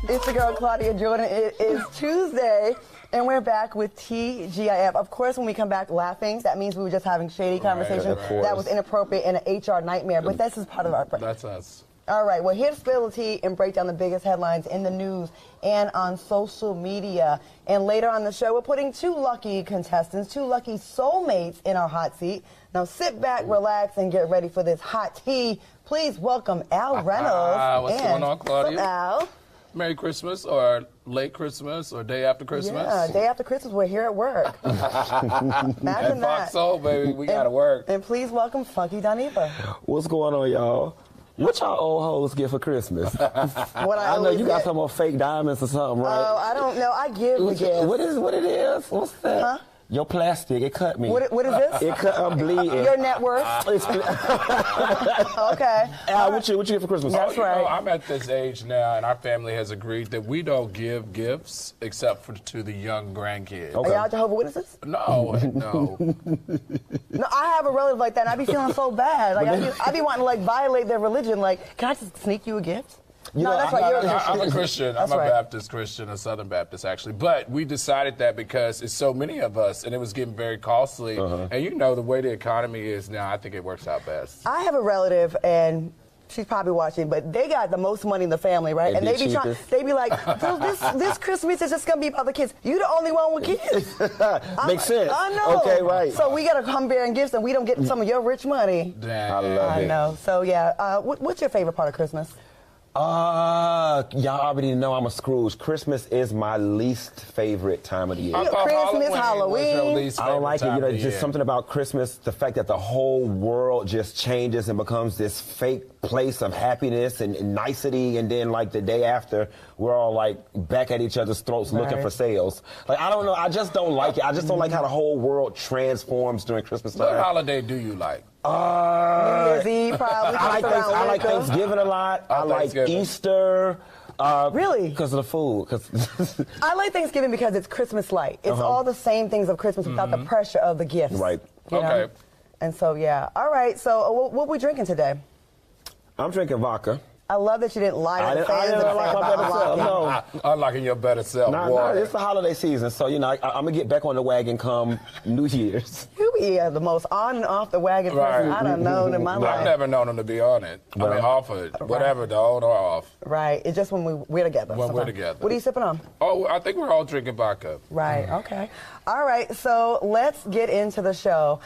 It's your girl, Claudia Jordan. It is Tuesday, and we're back with TGIF. Of course, when we come back laughing, that means we were just having shady conversation that was inappropriate and an HR nightmare, but this is part of our break. That's us. All right, well, here to spill the tea and break down the biggest headlines in the news and on social media. And later on the show, we're putting two lucky contestants, two lucky soulmates in our hot seat. Now sit back, relax, and get ready for this hot tea. Please welcome Al Reynolds. What's going on, Claudia? What's up, Al? Merry Christmas, or late Christmas, or day after Christmas. Yeah, day after Christmas, we're here at work. Imagine that. Fox Soul, baby, we gotta work. And please welcome Funky Doniva. What's going on, y'all? What y'all old hoes get for Christmas? What I know you got some more fake diamonds or something, right? Oh, I don't know. I give the gift. What it is? What's that? Huh? Your plastic, it cut me. What is this? It cut, I'm bleeding. Your net worth? Okay. Al, what you get for Christmas? That's right. I'm at this age now, and our family has agreed that we don't give gifts except for to the young grandkids. Okay. Are y'all Jehovah's Witnesses? No. No, I have a relative like that, and I be feeling so bad. Like I be wanting to like violate their religion. Like, can I just sneak you a gift? You no, know, that's right. You're a Christian. I'm a Christian. I'm a Baptist Christian, a Southern Baptist, actually. But we decided that because it's so many of us, and it was getting very costly. And you know the way the economy is now, I think it works out best. I have a relative, and she's probably watching, but they got the most money in the family, right? And they be like, this Christmas is just gonna be about the kids. You the only one with kids. Makes sense. I know. Okay, right. So we gotta come bearing gifts, and we don't get some of your rich money. Dang. I love it. I know. So yeah, what's your favorite part of Christmas? Y'all already know I'm a Scrooge. Christmas is my least favorite time of the year. Christmas, Halloween. I don't like it. You know, just something about Christmas, the fact that the whole world just changes and becomes this fake place of happiness and nicety, and then like the day after, we're all like back at each other's throats looking for sales. Like, I don't know. I just don't like it. I just don't like how the whole world transforms during Christmas time. What holiday do you like? New Year's Eve, probably. I like Thanksgiving a lot. I like Easter. Really? Because of the food. I like Thanksgiving because it's Christmas light. It's all the same things of Christmas without the pressure of the gifts. Right. You know? And so, yeah. All right. So, what are we drinking today? I'm drinking vodka. I love that you didn't lie to the fans. I didn't like my better self, no. Unlocking your better self. Nah, it's the holiday season, so, you know, I'm going to get back on the wagon come New Year's. You be the most on and off the wagon person I done known in my life. I've never known him to be on it. I mean, off it. Whatever, the on or off. Right. It's just when we're together. When we're together. What are you sipping on? Oh, I think we're all drinking vodka. Right. Okay. All right. So let's get into the show.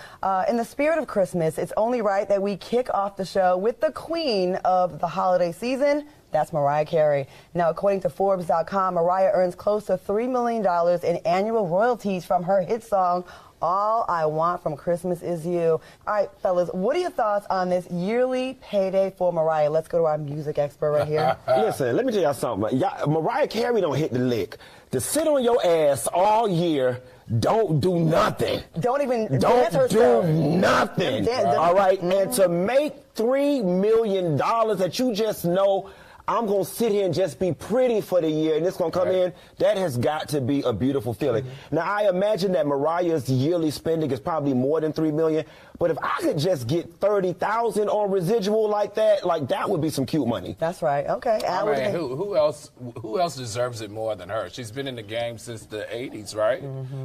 In the spirit of Christmas, it's only right that we kick off the show with the queen of the holiday season. That's Mariah Carey. Now, according to Forbes.com, Mariah earns close to $3 million in annual royalties from her hit song, All I Want from Christmas Is You. All right, fellas, what are your thoughts on this yearly payday for Mariah? Let's go to our music expert right here. Listen, let me tell y'all something. Mariah Carey don't hit the lick. To sit on your ass all year, don't do nothing. Don't do nothing. All right? And to make $3 million that you just know, I'm going to sit here and just be pretty for the year, and it's going to come in, that has got to be a beautiful feeling. Now, I imagine that Mariah's yearly spending is probably more than $3 million, but if I could just get $30,000 on residual like that would be some cute money. That's right. Okay. I mean, who else deserves it more than her? She's been in the game since the 80s, right?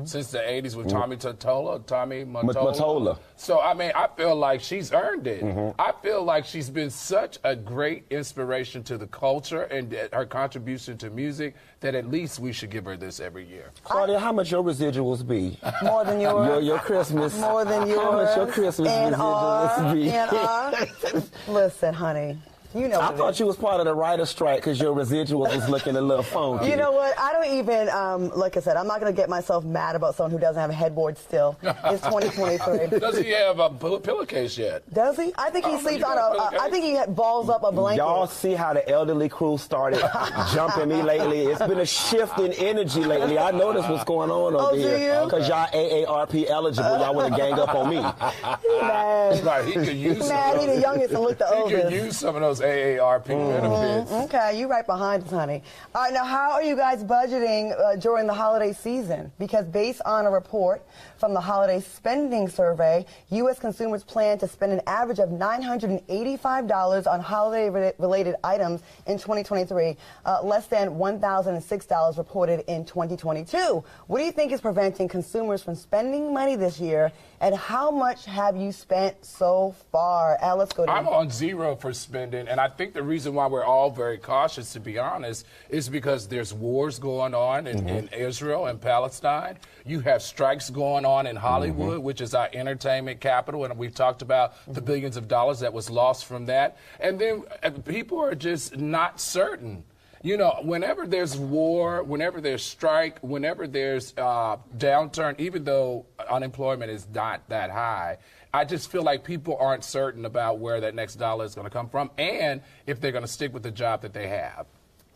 Since the 80s with Tommy Mottola. So, I mean, I feel like she's earned it. I feel like she's been such a great inspiration to the culture and her contribution to music that at least we should give her this every year. Claudia, how much your residuals be? More than yours. Your Christmas. More than yours. How much your Christmas residuals be? Listen, honey. You know I thought you was part of the writer's strike because your residuals was looking a little funky. You know what? I don't even, like I said, I'm not going to get myself mad about someone who doesn't have a headboard still. It's 2023. Does he have a pillowcase yet? Does he? I think he sleeps on I think he balls up a blanket. Y'all see how the elderly crew started jumping me lately? It's been a shift in energy lately. I noticed what's going on over here. Because y'all AARP eligible. Y'all want to gang up on me. Mad. Right, he could use some of those. He the youngest and look the oldest. He could use some of those AARP benefits. Okay, you right behind us, honey. All right, now how are you guys budgeting during the holiday season? Because based on a report from the Holiday Spending Survey, U.S. consumers plan to spend an average of $985 on holiday-related items in 2023, less than $1,006 reported in 2022. What do you think is preventing consumers from spending money this year, and how much have you spent so far? Al, let's go to I'm on zero for spending, and I think the reason why we're all very cautious, to be honest, is because there's wars going on in Israel and Palestine. You have strikes going on in Hollywood, which is our entertainment capital, and we've talked about the billions of dollars that was lost from that. And then people are just not certain. You know, whenever there's war, whenever there's strike, whenever there's downturn, even though unemployment is not that high, I just feel like people aren't certain about where that next dollar is going to come from and if they're going to stick with the job that they have.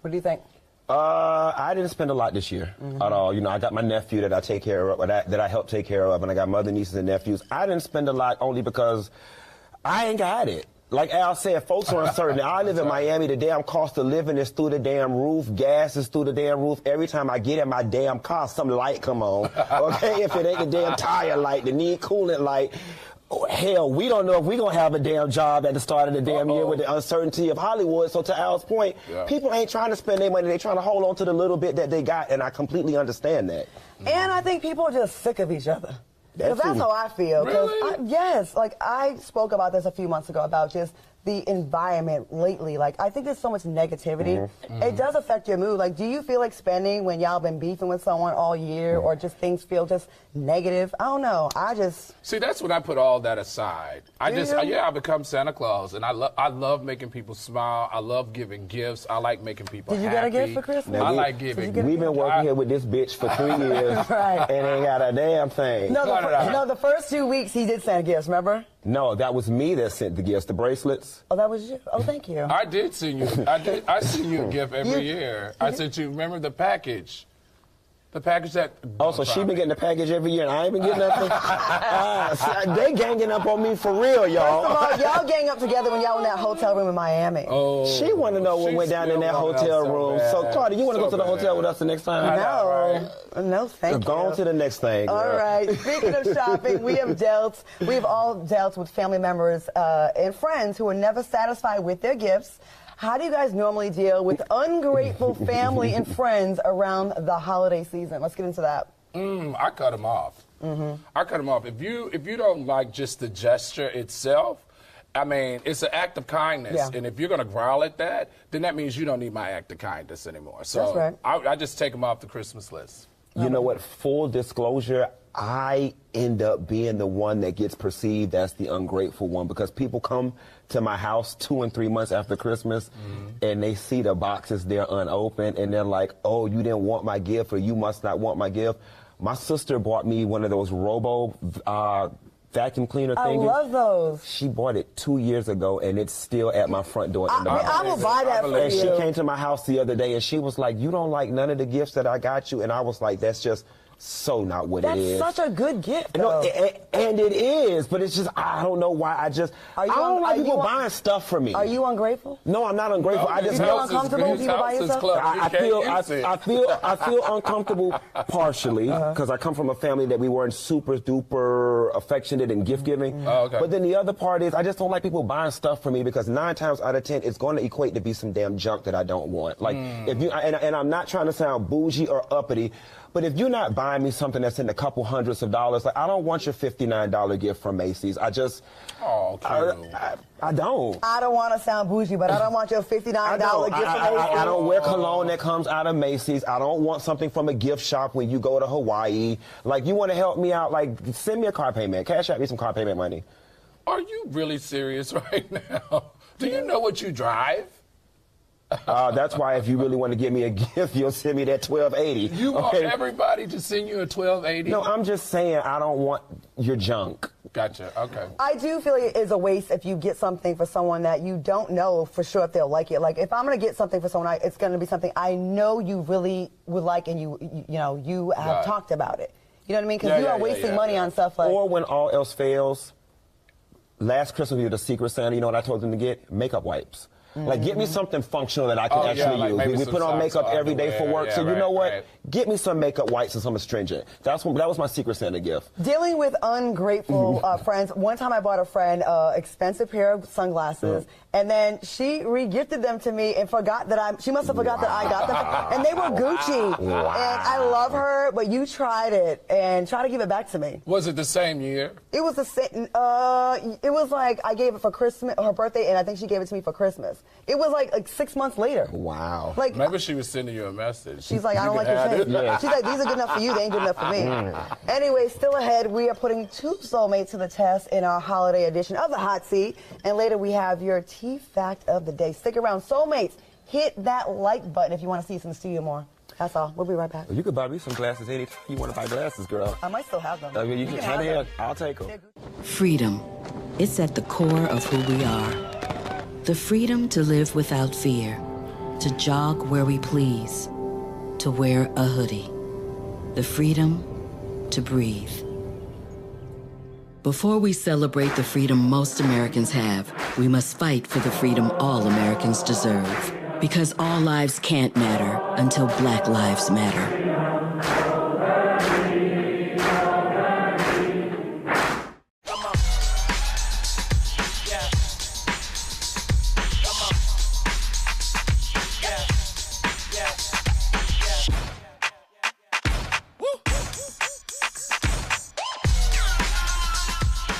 What do you think? I didn't spend a lot this year at all. You know, I got my nephew that I take care of, or that I help take care of, and I got my other nieces and nephews. I didn't spend a lot only because I ain't got it. Like Al said, folks are uncertain. I live in Miami. The damn cost of living is through the damn roof. Gas is through the damn roof. Every time I get in my damn car, some light come on. Okay, if it ain't the damn tire light, the need coolant light. Oh, hell, we don't know if we're going to have a damn job at the start of the damn year with the uncertainty of Hollywood. So to Al's point, people ain't trying to spend their money. They're trying to hold on to the little bit that they got, and I completely understand that. And I think people are just sick of each other. Because that's how I feel. Really? Yes, like I spoke about this a few months ago about just the environment lately. Like, I think there's so much negativity. It does affect your mood. Like, do you feel like spending when y'all been beefing with someone all year, or just things feel just negative? I don't know. I just... See, that's when I put all that aside. I become Santa Claus, and I love making people smile. I love giving gifts. I like making people happy. Did you get a gift for Christmas? I like giving. We've been working here with this bitch for 3 years and ain't got a damn thing. No, the first 2 weeks he did send gifts, remember? No, that was me that sent the gifts, the bracelets. Oh, that was you? Oh, thank you. I did send you. I send you a gift every year. I sent you. Remember the package? The package that... Oh, so she been getting the package every year, and I ain't been getting nothing? They ganging up on me for real, y'all. First of all, y'all gang up together when y'all in that hotel room in Miami. Oh, she want to know what went down in that hotel room. So, Claudia, you want to go to the hotel with us the next time? No, thank you. Go on to the next thing, girl. All right. Speaking of shopping, we've all dealt with family members and friends who are never satisfied with their gifts. How do you guys normally deal with ungrateful family and friends around the holiday season? Let's get into that. I cut them off. I cut them off. If you don't like just the gesture itself, I mean, it's an act of kindness. And if you're going to growl at that, then that means you don't need my act of kindness anymore. So that's right. I just take them off the Christmas list. You know what? Full disclosure, I end up being the one that gets perceived as the ungrateful one, because people come to my house 2 and 3 months after Christmas and they see the boxes there unopened and they're like, oh, you didn't want my gift, or you must not want my gift. My sister bought me one of those robo vacuum cleaner things. I love those. She bought it 2 years ago, and it's still at my front door. I will buy that for you. And she came to my house the other day, and she was like, you don't like none of the gifts that I got you? And I was like, that's just so not what it is. That's such a good gift, though. No, and it is, but it's just, I don't know why. I don't like people buying stuff for me. Are you ungrateful? No, I'm not ungrateful. I just feel uncomfortable when people buy yourself? I feel uncomfortable partially because I come from a family that we weren't super duper affectionate and gift giving. But then the other part is I just don't like people buying stuff for me, because 9 times out of 10 it's going to equate to be some damn junk that I don't want. Like if you and I'm not trying to sound bougie or uppity, but if you're not buying me something that's in a couple hundreds of dollars, like I don't want your $59 gift from Macy's. I just, I don't. I don't want to sound bougie, but I don't want your $59 gift from Macy's. I don't wear cologne that comes out of Macy's. I don't want something from a gift shop when you go to Hawaii. Like, you want to help me out, like, send me a car payment. Cash out me some car payment money. Are you really serious right now? Do you know what you drive? That's why if you really want to give me a gift, you'll send me that $12.80. You want everybody to send you a $12.80? No, I'm just saying I don't want your junk. Gotcha. Okay. I do feel it is a waste if you get something for someone that you don't know for sure if they'll like it. Like, if I'm going to get something for someone, it's going to be something I know you really would like, and you have talked about it. You know what I mean? Because you are wasting money on stuff like... Or when all else fails, last Christmas we did a Secret Santa. You know what I told them to get? Makeup wipes. Like, get me something functional that I can actually use. We put on makeup every day for work, so you know what? Get me some makeup wipes and some astringent. That was my Secret Santa gift. Dealing with ungrateful friends. One time I bought a friend an expensive pair of sunglasses, and then she re-gifted them to me and forgot that she must have forgot that I got them. And they were Gucci. Wow. And I love her, but you tried it and try to give it back to me. Was it the same year? It was the same. It was like I gave it for Christmas, her birthday, and I think she gave it to me for Christmas. It was like 6 months later. Wow. Like, maybe she was sending you a message. She's like, I don't like your thing. Yeah. She's like, these are good enough for you. They ain't good enough for me. Anyway, still ahead, we are putting 2 soulmates to the test in our holiday edition of the Hot Seat. And later we have your tea fact of the day. Stick around. Soulmates, hit that like button if you want to see us in the studio more. That's all. We'll be right back. You could buy me some glasses anytime you want to buy glasses, girl. I might still have them. You can have them. I'll take them. Freedom. It's at the core of who we are. The freedom to live without fear, to jog where we please, to wear a hoodie. The freedom to breathe. Before we celebrate the freedom most Americans have, we must fight for the freedom all Americans deserve. Because all lives can't matter until Black lives matter.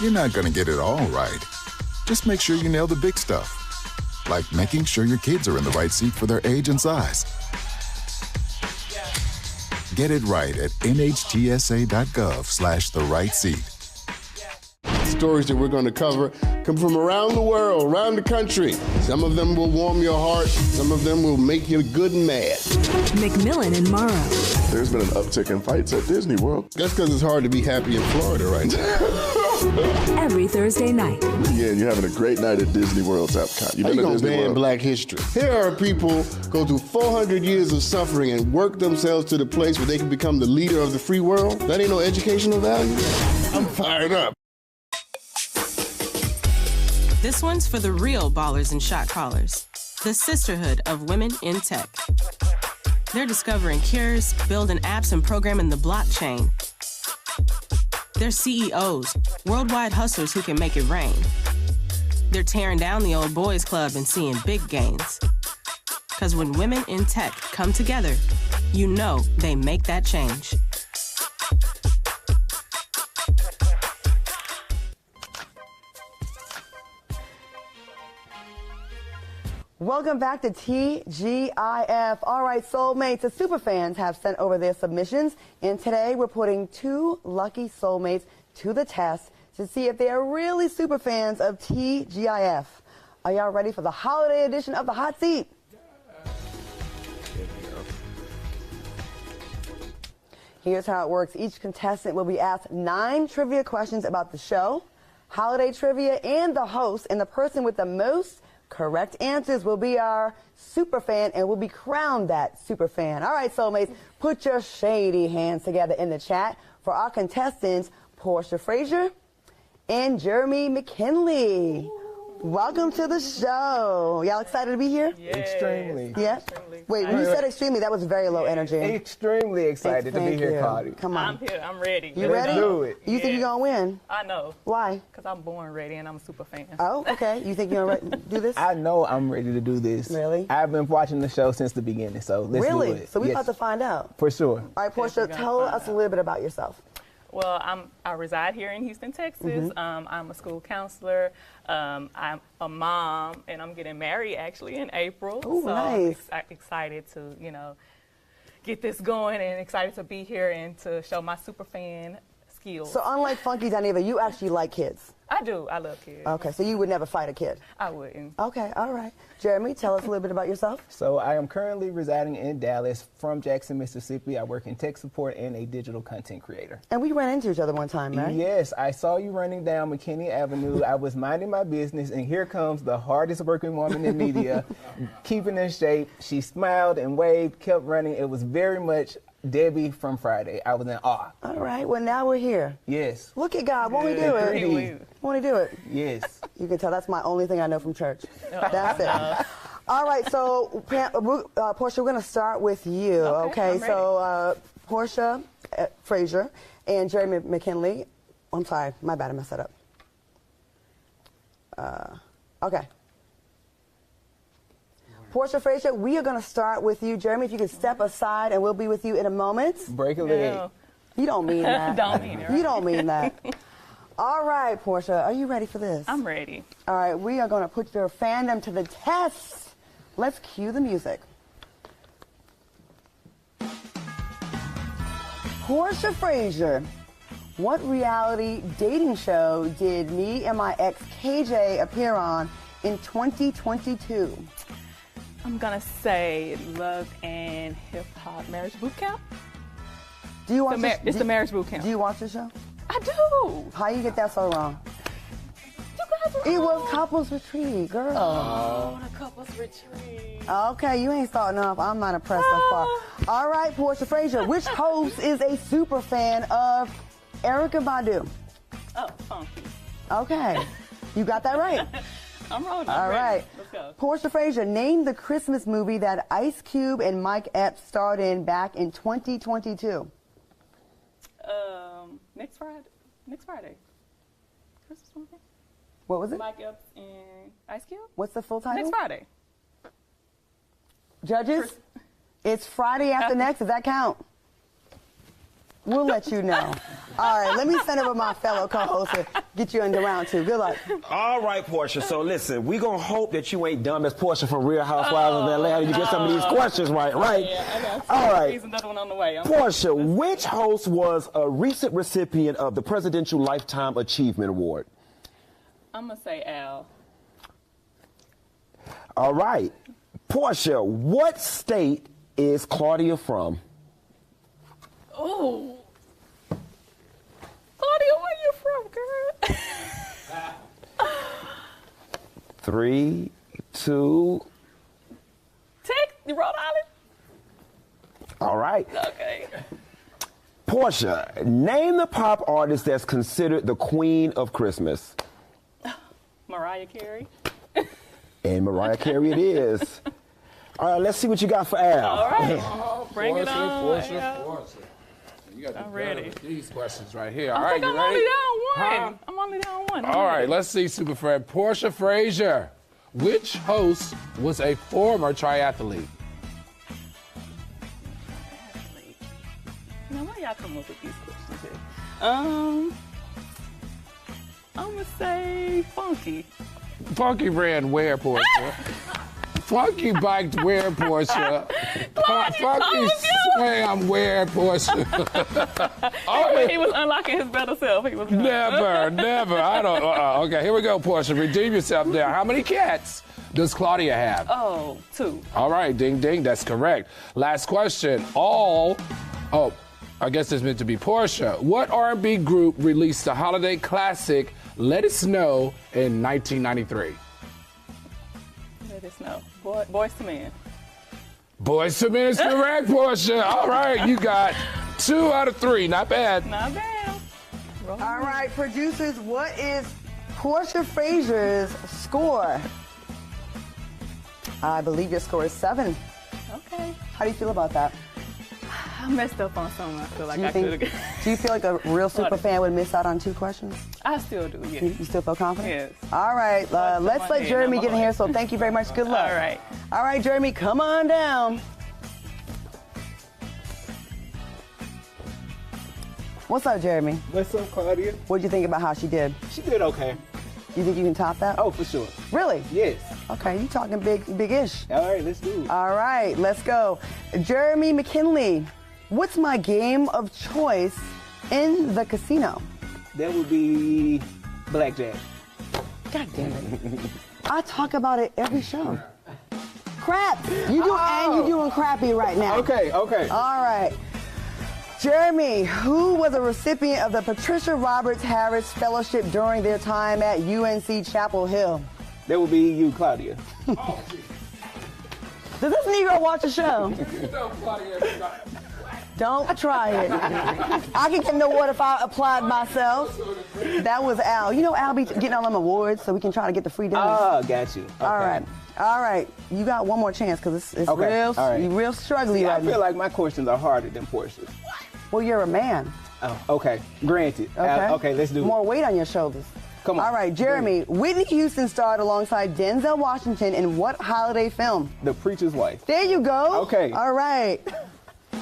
You're not going to get it all right. Just make sure you nail the big stuff. Like making sure your kids are in the right seat for their age and size. Get it right at nhtsa.gov/the right seat. Stories that we're going to cover come from around the world, around the country. Some of them will warm your heart. Some of them will make you good and mad. McMillan and Morrow. There's been an uptick in fights at Disney World. That's because it's hard to be happy in Florida right now. Every Thursday night. Yeah, you're having a great night at Disney World's Epcot. How you gonna ban Black history? Here are people go through 400 years of suffering and work themselves to the place where they can become the leader of the free world. That ain't no educational value. I'm fired up. This one's for the real ballers and shot callers, the sisterhood of women in tech. They're discovering cures, building apps, and programming the blockchain. They're CEOs, worldwide hustlers who can make it rain. They're tearing down the old boys club and seeing big gains. Because when women in tech come together, you know they make that change. Welcome back to TGIF. All right, soulmates, the superfans have sent over their submissions, and today we're putting 2 lucky soulmates to the test to see if they are really superfans of TGIF. Are y'all ready for the holiday edition of the Hot Seat? Here's how it works. Each contestant will be asked 9 trivia questions about the show, holiday trivia, and the host, and the person with the most correct answers will be our superfan and will be crowned that superfan. All right, soulmates, put your shady hands together in the chat for our contestants, Portia Frazier and Jeremy McKinley. Welcome to the show. Y'all excited to be here? Yes. Extremely. Yeah? Wait, when you said extremely, that was very low energy. Extremely excited to be here, Cardi. Come on. I'm here. I'm ready. You ready? Let's do it. You think you're going to win? I know. Why? Because I'm born ready and I'm a super fan. Oh, okay. You think you're going to do this? I know I'm ready to do this. Really? I've been watching the show since the beginning, so let's do it. So we're Yes. about to find out. For sure. All right, Portia, tell us a little bit about yourself. Well, I reside here in Houston, Texas. I'm a school counselor. I'm a mom, and I'm getting married actually in April. Ooh, so nice. I'm excited to, get this going and excited to be here and to show my super fan skills. So unlike Funky Dineva, you actually like kids. I do. I love kids. Okay, so you would never fight a kid. I wouldn't. Okay, all right. Jeremy, tell us a little bit about yourself. So I am currently residing in Dallas from Jackson, Mississippi. I work in tech support and a digital content creator. And we ran into each other one time, right? Yes, I saw you running down McKinney Avenue. I was minding my business, and here comes the hardest working woman in media, keeping in shape. She smiled and waved, kept running. It was very much Debbie from Friday. I was in awe. All right, well, now we're here. Yes. Look at God. Won't we do it? Won't he do it? Yes. You can tell that's my only thing I know from church. That's it. All right, so Portia, we're going to start with you. Okay, so Portia Frazier and Jeremy McKinley. I'm sorry, my bad, I messed that up. Okay. Portia Frazier, we are going to start with you. Jeremy, if you could step aside, and we'll be with you in a moment. Break a leg. You don't mean that. Don't mean it. Right? You don't mean that. All right, Portia, are you ready for this? I'm ready. All right, we are going to put your fandom to the test. Let's cue the music. Portia Frazier, what reality dating show did me and my ex KJ appear on in 2022? I'm gonna say Love and Hip Hop Marriage Boot Camp. Do you watch this? It's the Marriage Boot Camp. Do you watch the show? I do. How you get that so wrong? You guys were It was Couples Retreat, girl. Oh, the Couples Retreat. Okay, you ain't starting off. I'm not impressed so far. All right, Portia Frazier, which host is a super fan of Erykah Badu? Oh, Funky. Okay, you got that right. I'm rolling. All right. Let's go. Portia Frazier, name the Christmas movie that Ice Cube and Mike Epps starred in back in 2022. Next Friday. Christmas movie. What was it? Mike Epps and Ice Cube. What's the full title? Next Friday. Judges, it's Friday after next. Does that count? We'll let you know. All right, let me send it with my fellow co-host to get you into round two. Good luck. All right, Portia. So listen, we gonna hope that you ain't dumb as Portia from Real Housewives of Atlanta. You get some of these questions right? Yeah, I got two. All right. There's another one on the way. Portia, which host was a recent recipient of the Presidential Lifetime Achievement Award? I'm gonna say Al. All right. Portia, what state is Claudia from? Oh. Claudia, where you from, girl? 3, 2. Rhode Island. All right. Okay. Portia, name the pop artist that's considered the queen of Christmas. Mariah Carey. And Mariah Carey it is. All right, let's see what you got for Al. All right. Bring it on. Portia. You got I'm ready. These questions right here. I All right, think you I'm ready? only down one. Huh? I'm only down one. All right, let's see, super friend. Portia Frazier. Which host was a former triathlete? Now, why y'all come up with these questions here? I'm gonna say Funky. Funky ran where, Portia? Funky biked where, Portia? Funky swam where, Portia? He was unlocking his better self. He was Never. I don't. Okay, here we go, Portia. Redeem yourself there. How many cats does Claudia have? Oh, 2. All right, ding, ding. That's correct. Last question. I guess it's meant to be Portia. What R&B group released the holiday classic Let It Snow in 1993? Let it snow. Boys to Men. Boys to Men is correct, Portia. All right, you got 2 out of 3. Not bad. Not bad. All right, producers, what is Portia Frazier's score? I believe your score is 7. Okay. How do you feel about that? I messed up on something. I feel like I could have. Do you feel like a real super fan would miss out on 2 questions? I still do, yes. You still feel confident? Yes. All right, let's let Jeremy get in here, so thank you very much. Good luck. All right. All right, Jeremy, come on down. What's up, Jeremy? What's up, Claudia? What'd you think about how she did? She did okay. You think you can top that? Oh, for sure. Really? Yes. Okay, you talking big-ish. All right, let's do it. All right, let's go. Jeremy McKinley, what's my game of choice in the casino? That would be blackjack. God damn it. I talk about it every show. Crap. And you're doing crappy right now. Okay. All right. Jeremy, who was a recipient of the Patricia Roberts Harris Fellowship during their time at UNC Chapel Hill? That would be you, Claudia. Does this Negro watch the show? Don't try it. I can get an award if I applied myself. That was Al. You know Al be getting all them awards so we can try to get the free dinner. Oh, got you. Okay. All right. You got one more chance because it's okay. real, right. real struggling right now. I feel like my questions are harder than Portia's. Well, you're a man. Oh, okay. Granted. Okay. Okay, let's do it. More weight on your shoulders. Come on. All right, Jeremy. Whitney Houston starred alongside Denzel Washington in what holiday film? The Preacher's Wife. There you go. Okay. All right.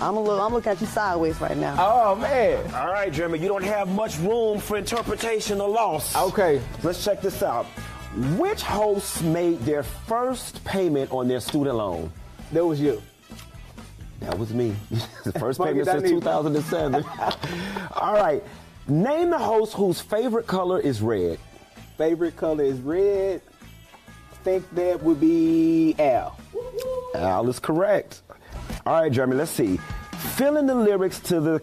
I'm looking at you sideways right now. Oh, man. All right, Jeremy, you don't have much room for interpretation or loss. Okay. Let's check this out. Which hosts made their first payment on their student loan? That was you. That was me. The first payment since 2007. All right. Name the host whose favorite color is red. Favorite color is red. Think that would be Al. Al is correct. All right, Jeremy, let's see. Fill in the lyrics to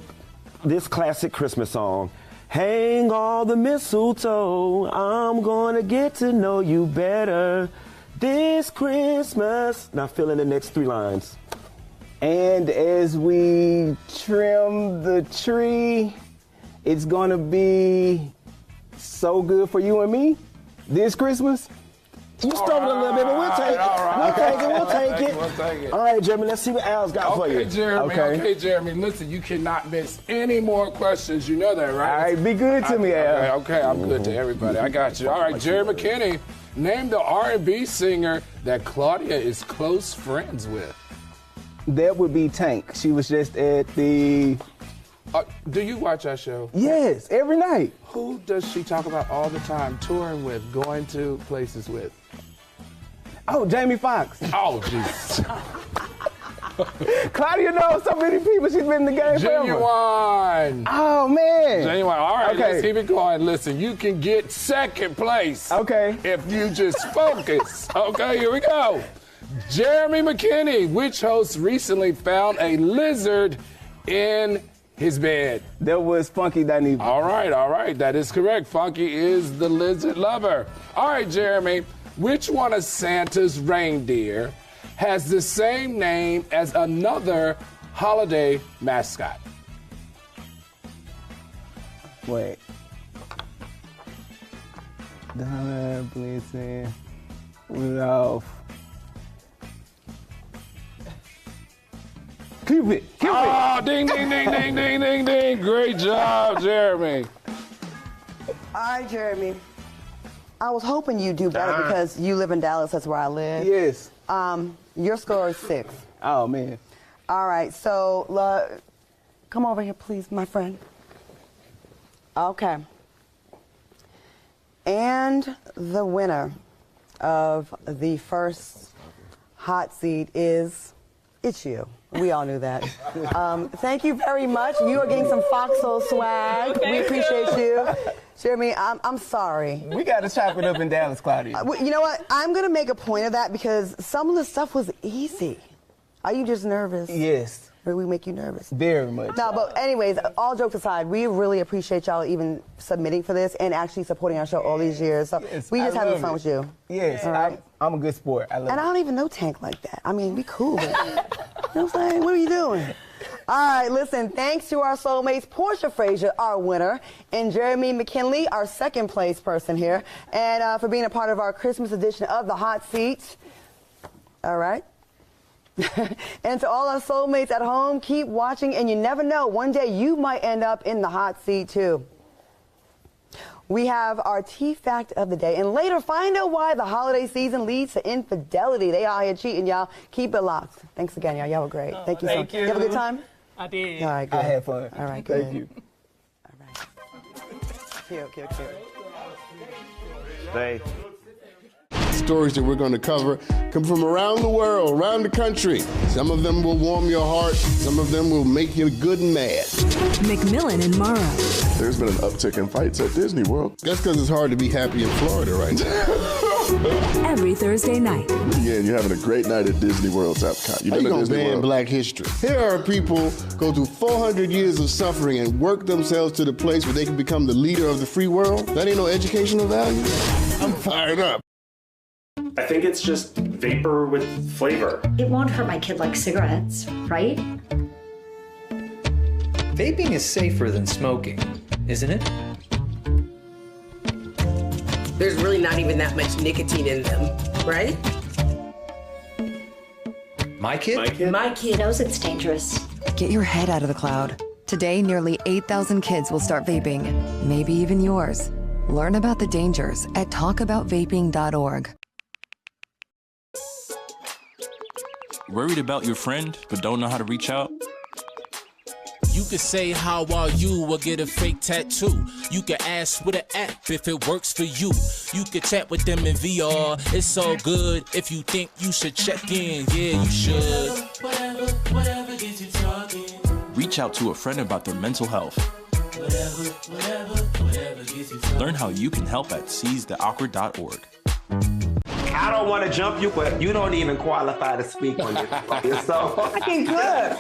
this classic Christmas song. Hang all the mistletoe. I'm gonna get to know you better this Christmas. Now fill in the next 3 lines. And as we trim the tree, it's gonna be so good for you and me this Christmas. You struggled a little bit, but we'll take it. We'll take it. All right, Jeremy, let's see what Al's got for you. Okay, Jeremy, listen, you cannot miss any more questions. You know that, right? All right, be good to me, Al. Okay, I'm good to everybody. I got you. All right, Jerry McKinney, name the R&B singer that Claudia is close friends with. That would be Tank. She was just at the... do you watch that show? Yes, every night. Who does she talk about all the time, touring with, going to places with? Oh, Jamie Foxx. Oh, jeez. Claudia knows so many people. She's been in the game forever. Genuine. Oh, man. Genuine. All right, okay. Let's keep it going. Listen, you can get second place. Okay. If you just focus. Okay, here we go. Jeremy McKinney, which host recently found a lizard in his bed? That was Funky Dineva. All right. That is correct. Funky is the lizard lover. All right, Jeremy. Which one of Santa's reindeer has the same name as another holiday mascot? Wait. Donald, Blitzen, Rudolph. Cupid. Oh, ding, ding, ding, ding, ding, ding, ding. Great job, Jeremy. All right, Jeremy. I was hoping you'd do better because you live in Dallas. That's where I live. Yes. Your score is 6. Oh, man. All right, so come over here, please, my friend. Okay. And the winner of the first hot seat it's you. We all knew that. Thank you very much. You are getting some Foxhole swag. We appreciate you. Jeremy, I'm sorry. We got to chop it up in Dallas, Claudia. You know what? I'm going to make a point of that because some of the stuff was easy. Are you just nervous? Yes. Or we make you nervous? Very much. No, but anyways, all jokes aside, we really appreciate y'all even submitting for this and actually supporting our show all these years. So yes, we just having fun with you. Yes, all right? I'm a good sport. I don't even know Tank like that. I mean, we cool. But, you know what I'm saying? What are you doing? All right, listen, thanks to our soulmates, Portia Frazier, our winner, and Jeremy McKinley, our second place person here, and for being a part of our Christmas edition of The Hot Seat. All right. And to all our soulmates at home, keep watching, and you never know, one day you might end up in the hot seat too. We have our tea fact of the day, and later find out why the holiday season leads to infidelity. They out here cheating, y'all. Keep it locked. Thanks again, y'all. Y'all were great. Thank you so much. You have a good time? I did. All right, good. I had fun. All right, good. Thank you. All right. Cute. Stay. Stories that we're going to cover come from around the world, around the country. Some of them will warm your heart. Some of them will make you good and mad. McMillan and Mara. There's been an uptick in fights at Disney World. That's because it's hard to be happy in Florida right now. Every Thursday night. Yeah, you're having a great night at Disney World's Epcot. How you going to ban Black history? Here are people go through 400 years of suffering and work themselves to the place where they can become the leader of the free world. That ain't no educational value. I'm fired up. I think it's just vapor with flavor. It won't hurt my kid like cigarettes, right? Vaping is safer than smoking, isn't it? There's really not even that much nicotine in them, right? My kid? My kid knows it's dangerous. Get your head out of the cloud. Today, nearly 8,000 kids will start vaping, maybe even yours. Learn about the dangers at talkaboutvaping.org. Worried about your friend, but don't know how to reach out? You could say, how are you, or get a fake tattoo. You could ask with an app if it works for you. You could chat with them in VR, it's so good. If you think you should check in, yeah, you should. Whatever gets you talking. Reach out to a friend about their mental health. Whatever gets you talking. Learn how you can help at seizetheawkward.org. I don't want to jump you, but you don't even qualify to speak on this. So fucking good.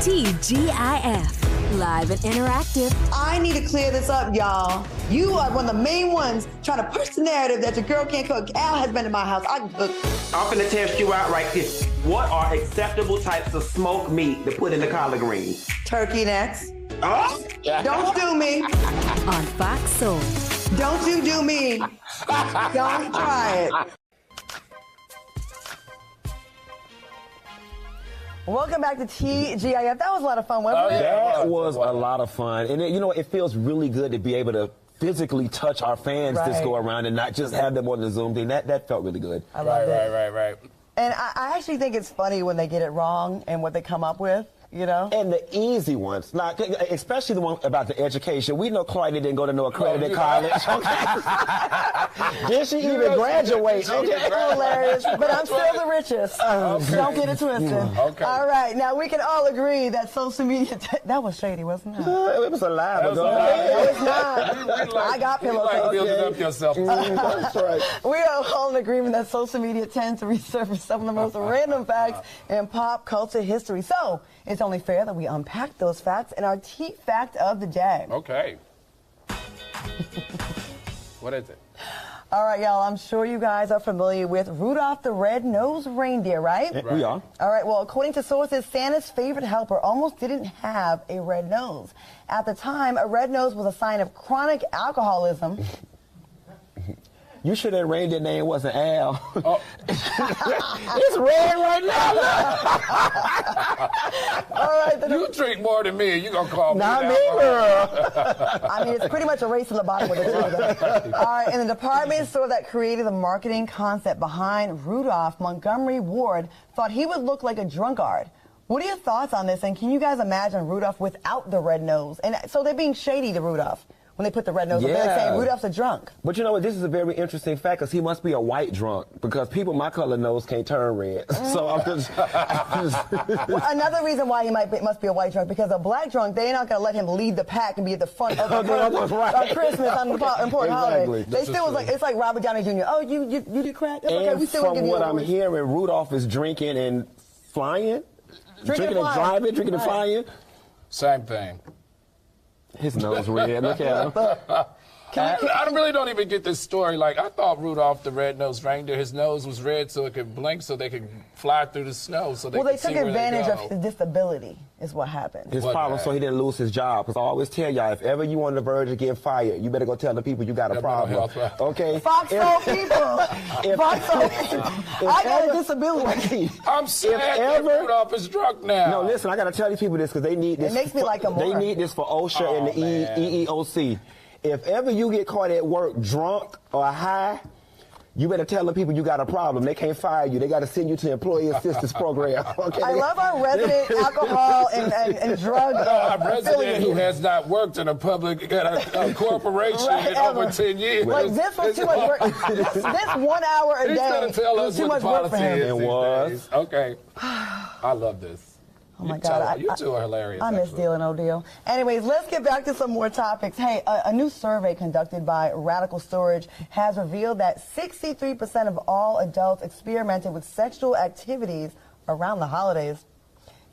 TGIF, live and interactive. I need to clear this up, y'all. You are one of the main ones trying to push the narrative that your girl can't cook. Al has been in my house. I can cook. I'm finna test you out right here. What are acceptable types of smoked meat to put in the collard greens? Turkey necks. Oh? Don't do me. On Fox Soul. Don't you do me. Don't try it. Welcome back to TGIF. That was a lot of fun, wasn't it? That was a lot of fun. And, it feels really good to be able to physically touch our fans this go around and not just have them on the Zoom thing. That felt really good. I love it. Right. And I actually think it's funny when they get it wrong and what they come up with. You know? And the easy ones, like, especially the one about the education. We know Claudia didn't go to no accredited college. Did she even graduate? Hilarious. But I'm still the richest. Don't get it twisted. Okay. All right. Now, we can all agree that social media... that was shady, wasn't it? It was a lie. No, it's not. I got pillows. You like building up yourself. That's right. We are all in agreement that social media tends to resurface some of the most random facts in pop culture history. So, it's only fair that we unpack those facts in our T fact of the day. Okay. What is it? All right, y'all, I'm sure you guys are familiar with Rudolph the Red-Nosed Reindeer, right? We are. All right, well, according to sources, Santa's favorite helper almost didn't have a red nose. At the time, a red nose was a sign of chronic alcoholism. You sure that reindeer name wasn't Al? Oh. It's red right now. All right. You drink more than me. You gonna call me? Not me, girl. I mean, it's pretty much a race to the bottom with the two of them. All right. And the department store that created the marketing concept behind Rudolph, Montgomery Ward, thought he would look like a drunkard. What are your thoughts on this? And can you guys imagine Rudolph without the red nose? And so they're being shady to Rudolph when they put the red nose on. They're saying Rudolph's a drunk. But you know what? This is a very interesting fact because he must be a white drunk because people my color nose can't turn red. So I'm just... Well, another reason why he must be a white drunk, because a black drunk, they're not going to let him lead the pack and be at the front of on Christmas on the important holiday. They still was like, it's like Robert Downey Jr. Oh, you do crack? That's okay. We still from give you what I'm hearing, Rudolph is drinking and flying. Drinking and driving, drinking and flying. Same thing. His nose red. Look at him. I really don't even get this story. Like, I thought Rudolph the Red-Nosed Reindeer, his nose was red so it could blink so they could fly through the snow. So they took advantage of his disability is what happened. His problem so he didn't lose his job. Because I always tell y'all, if ever you on the verge of getting fired, you better go tell the people you got a problem. Okay? Fox Soul people. Fox Soul people. I got a disability. I'm sad that Rudolph is drunk now. No, listen, I got to tell these people this because they need this. It makes me like him more. They need this for OSHA and the EEOC. If ever you get caught at work drunk or high, you better tell the people you got a problem. They can't fire you. They got to send you to employee assistance program. Okay? I love our resident alcohol and drug our resident who has not worked in a public corporation in over 10 years. Like, this was too much work. This 1 hour a day. He's going to tell us too what much work for him. It was. Okay. I love this. Oh, my God. You two are hilarious. I miss Deal and No Deal. Anyways, let's get back to some more topics. Hey, a new survey conducted by Radical Storage has revealed that 63% of all adults experimented with sexual activities around the holidays.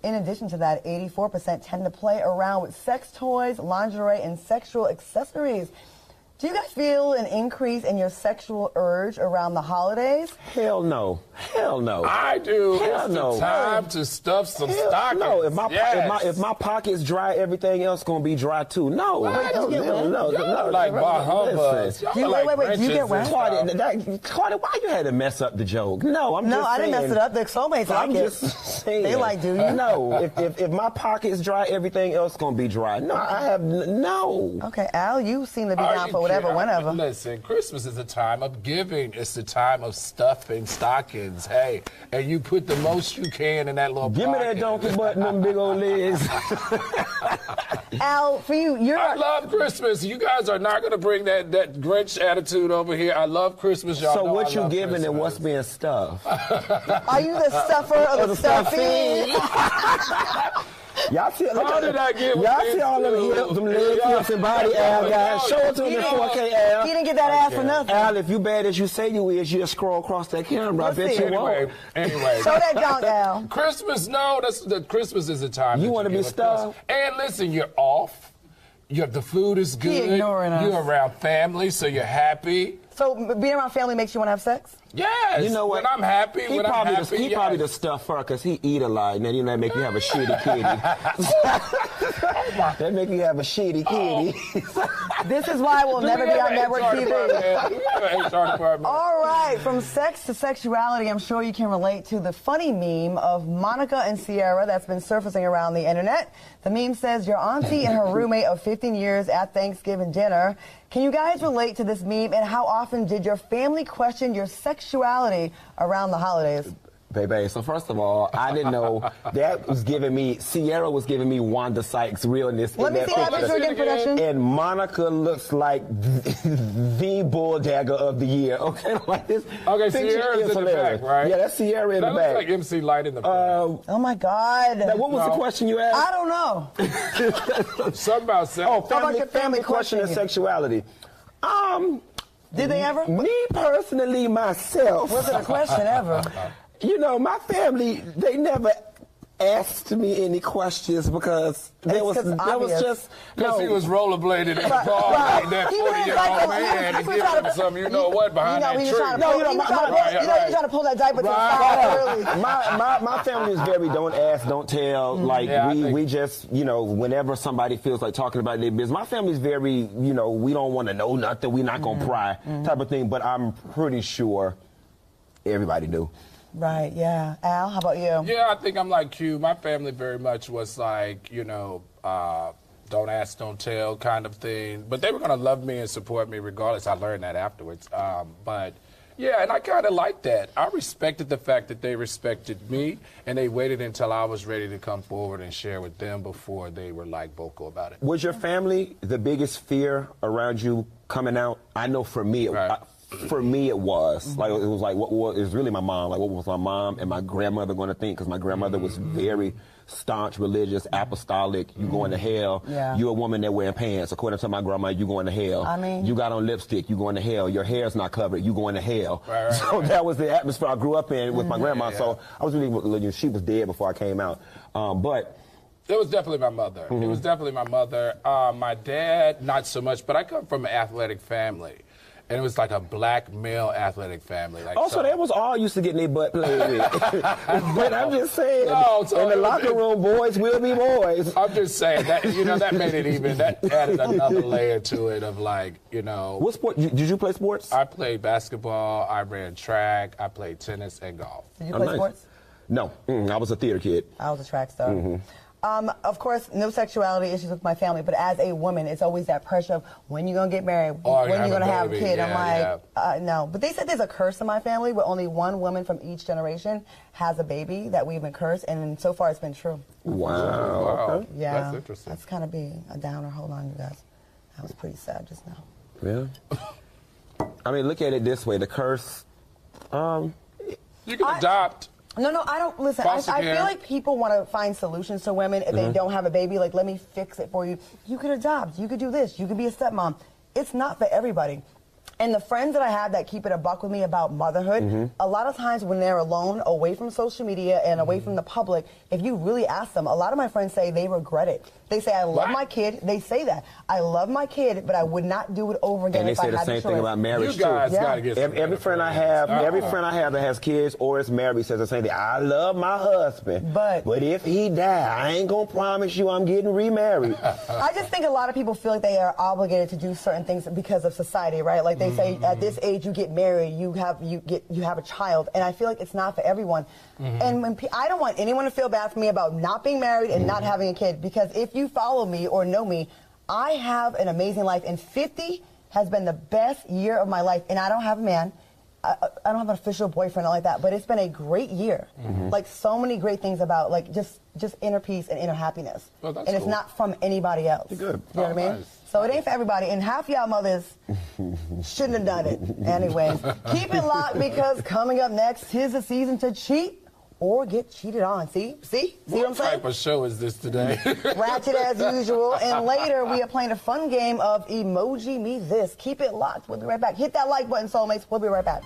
In addition to that, 84% tend to play around with sex toys, lingerie, and sexual accessories. Do you guys feel an increase in your sexual urge around the holidays? Hell no. Hell no. I do. Hell it's no. the time to stuff some stockings. No, if my pocket's dry, everything else gonna be dry too. No. No, like Bahamas. Wait, do you get wet? Claudia, why you had to mess up the joke? No, I'm just saying. No, I didn't mess it up. The soulmates like I'm it. just saying. They like, do you? No, if my pocket's dry, everything else gonna be dry. No, I have no. Okay, Al, you seem to be down for whatever, whenever. Listen, Christmas is a time of giving. It's the time of stuffing stockings. Hey, and you put the most you can in that little Give me that donkey butt and them big old legs. Al, for you, I love Christmas. You guys are not going to bring that Grinch attitude over here. I love Christmas, y'all. So know what you giving Christmas. and what's being stuffed? Are you the stuffer or the stuffing? Y'all see, How did I get with y'all this see all them dude? hips, them legs, hips, and body, Al, guys. Show it to me in 4K, Al. He didn't get that ass for nothing. Al, if you bad as you say you is, you'll scroll across that camera. I bet you won't. Anyway. Show that junk, Al. Christmas, Christmas is a time. You want to be stuffed? And listen, you're off. The food is good. Ignoring us. You're around family, so you're happy. So being around family makes you want to have sex? Yes. You know what? When I'm happy, He probably the stuffer because he eat a lot, and then that make you have a shitty kitty. That make you have a shitty kitty. This is why we'll never be on network TV. All right, from sex to sexuality, I'm sure you can relate to the funny meme of Monica and Sierra that's been surfacing around the internet. The meme says, your auntie and her roommate of 15 years at Thanksgiving dinner. Can you guys relate to this meme, and how often did your family question your sexuality around the holidays? Baby, so first of all, I didn't know that was giving me, Sierra was giving me Wanda Sykes realness. Let me see that picture again, production. And Monica looks like the bull dagger of the year. Okay, like this. Okay, Sierra's in the back, right? Yeah, that's Sierra in the back. That looks like MC Light in the back. Oh my God. Now, what was the question you asked? I don't know. Something about sex. Oh, family question and sexuality. Did they ever? Me personally, myself. Was it a question ever? You know, my family, they never asked me any questions because there was just... Because he was rollerblading in the car like that 40-year-old man and giving him some, you know what, behind that tree. You're trying to pull that diaper to the side early. My family is very don't ask, don't tell. Like, we just, you know, whenever somebody feels like talking about their business, my family's very, you know, we don't want to know nothing, we're not going to pry type of thing, but I'm pretty sure everybody knew. Right, yeah. Al, how about you? Yeah, I think I'm like Q. My family very much was like, you know, don't ask, don't tell kind of thing. But they were going to love me and support me regardless. I learned that afterwards. But, yeah, and I kind of liked that. I respected the fact that they respected me, and they waited until I was ready to come forward and share with them before they were, like, vocal about it. Was your family the biggest fear around you coming out? I know for me, for me, it was like it was like it was really my mom. Like, what was my mom and my grandmother going to think? Because my grandmother was very staunch, religious, apostolic. You going to hell? Yeah. You're a woman that wearing pants. According to my grandma, you going to hell. I mean, you got on lipstick. You going to hell. Your hair's not covered. You going to hell. Right, so that was the atmosphere I grew up in with my grandma. So I was really she was dead before I came out. But. It was definitely my mother. It was definitely my mother. My dad, not so much, but I come from an athletic family. And it was like a black male athletic family. Like, so they was all used to getting their butt played with. But I'm just saying, in the locker room, boys will be boys. I'm just saying, that, you know, that made it even, that added another layer to it of like, you know. What sport, did you play sports? I played basketball, I ran track, I played tennis and golf. Did you play sports? No, I was a theater kid. I was a track star. Of course, no sexuality issues with my family, but as a woman, it's always that pressure of when you're going to get married, when you're going to have a kid. I'm like, no. But they said there's a curse in my family where only one woman from each generation has a baby that we've been cursed, and so far it's been true. Wow. Okay. Yeah. That's interesting. That's kind of being a downer. Hold on, you guys. That was pretty sad just now. Yeah. I mean, look at it this way. The curse, you can adopt. No, I don't. Listen, I feel like people want to find solutions to women if they don't have a baby. Like, let me fix it for you. You could adopt. You could do this. You could be a stepmom. It's not for everybody. And the friends that I have that keep it a buck with me about motherhood, a lot of times when they're alone, away from social media and away from the public, if you really ask them, a lot of my friends say they regret it. They say, I love my kid. They say that. I love my kid, but I would not do it over again if I had the choice. And they say the same thing about marriage, you guys gotta get every friend I have, that has kids or is married says the same thing. I love my husband, but if he die, I ain't gonna promise you I'm getting remarried. I just think a lot of people feel like they are obligated to do certain things because of society, right? Like they say, at this age you get married, you have a child, and I feel like it's not for everyone. And when I don't want anyone to feel bad for me about not being married and not having a kid, because if you follow me or know me, I have an amazing life, and 50 has been the best year of my life, and I don't have a man. I don't have an official boyfriend or like that, but it's been a great year. Like so many great things about like just inner peace and inner happiness. Well, that's and it's cool. not from anybody else. You're good. You know what I mean? Nice. So it ain't for everybody, and half y'all mothers shouldn't have done it. Anyways, keep it locked, because coming up next, tis the season to cheat or get cheated on. See what I'm saying? What type of show is this today? Ratchet as usual. And later, we are playing a fun game of Emoji Me This. Keep it locked. We'll be right back. Hit that like button, soulmates. We'll be right back.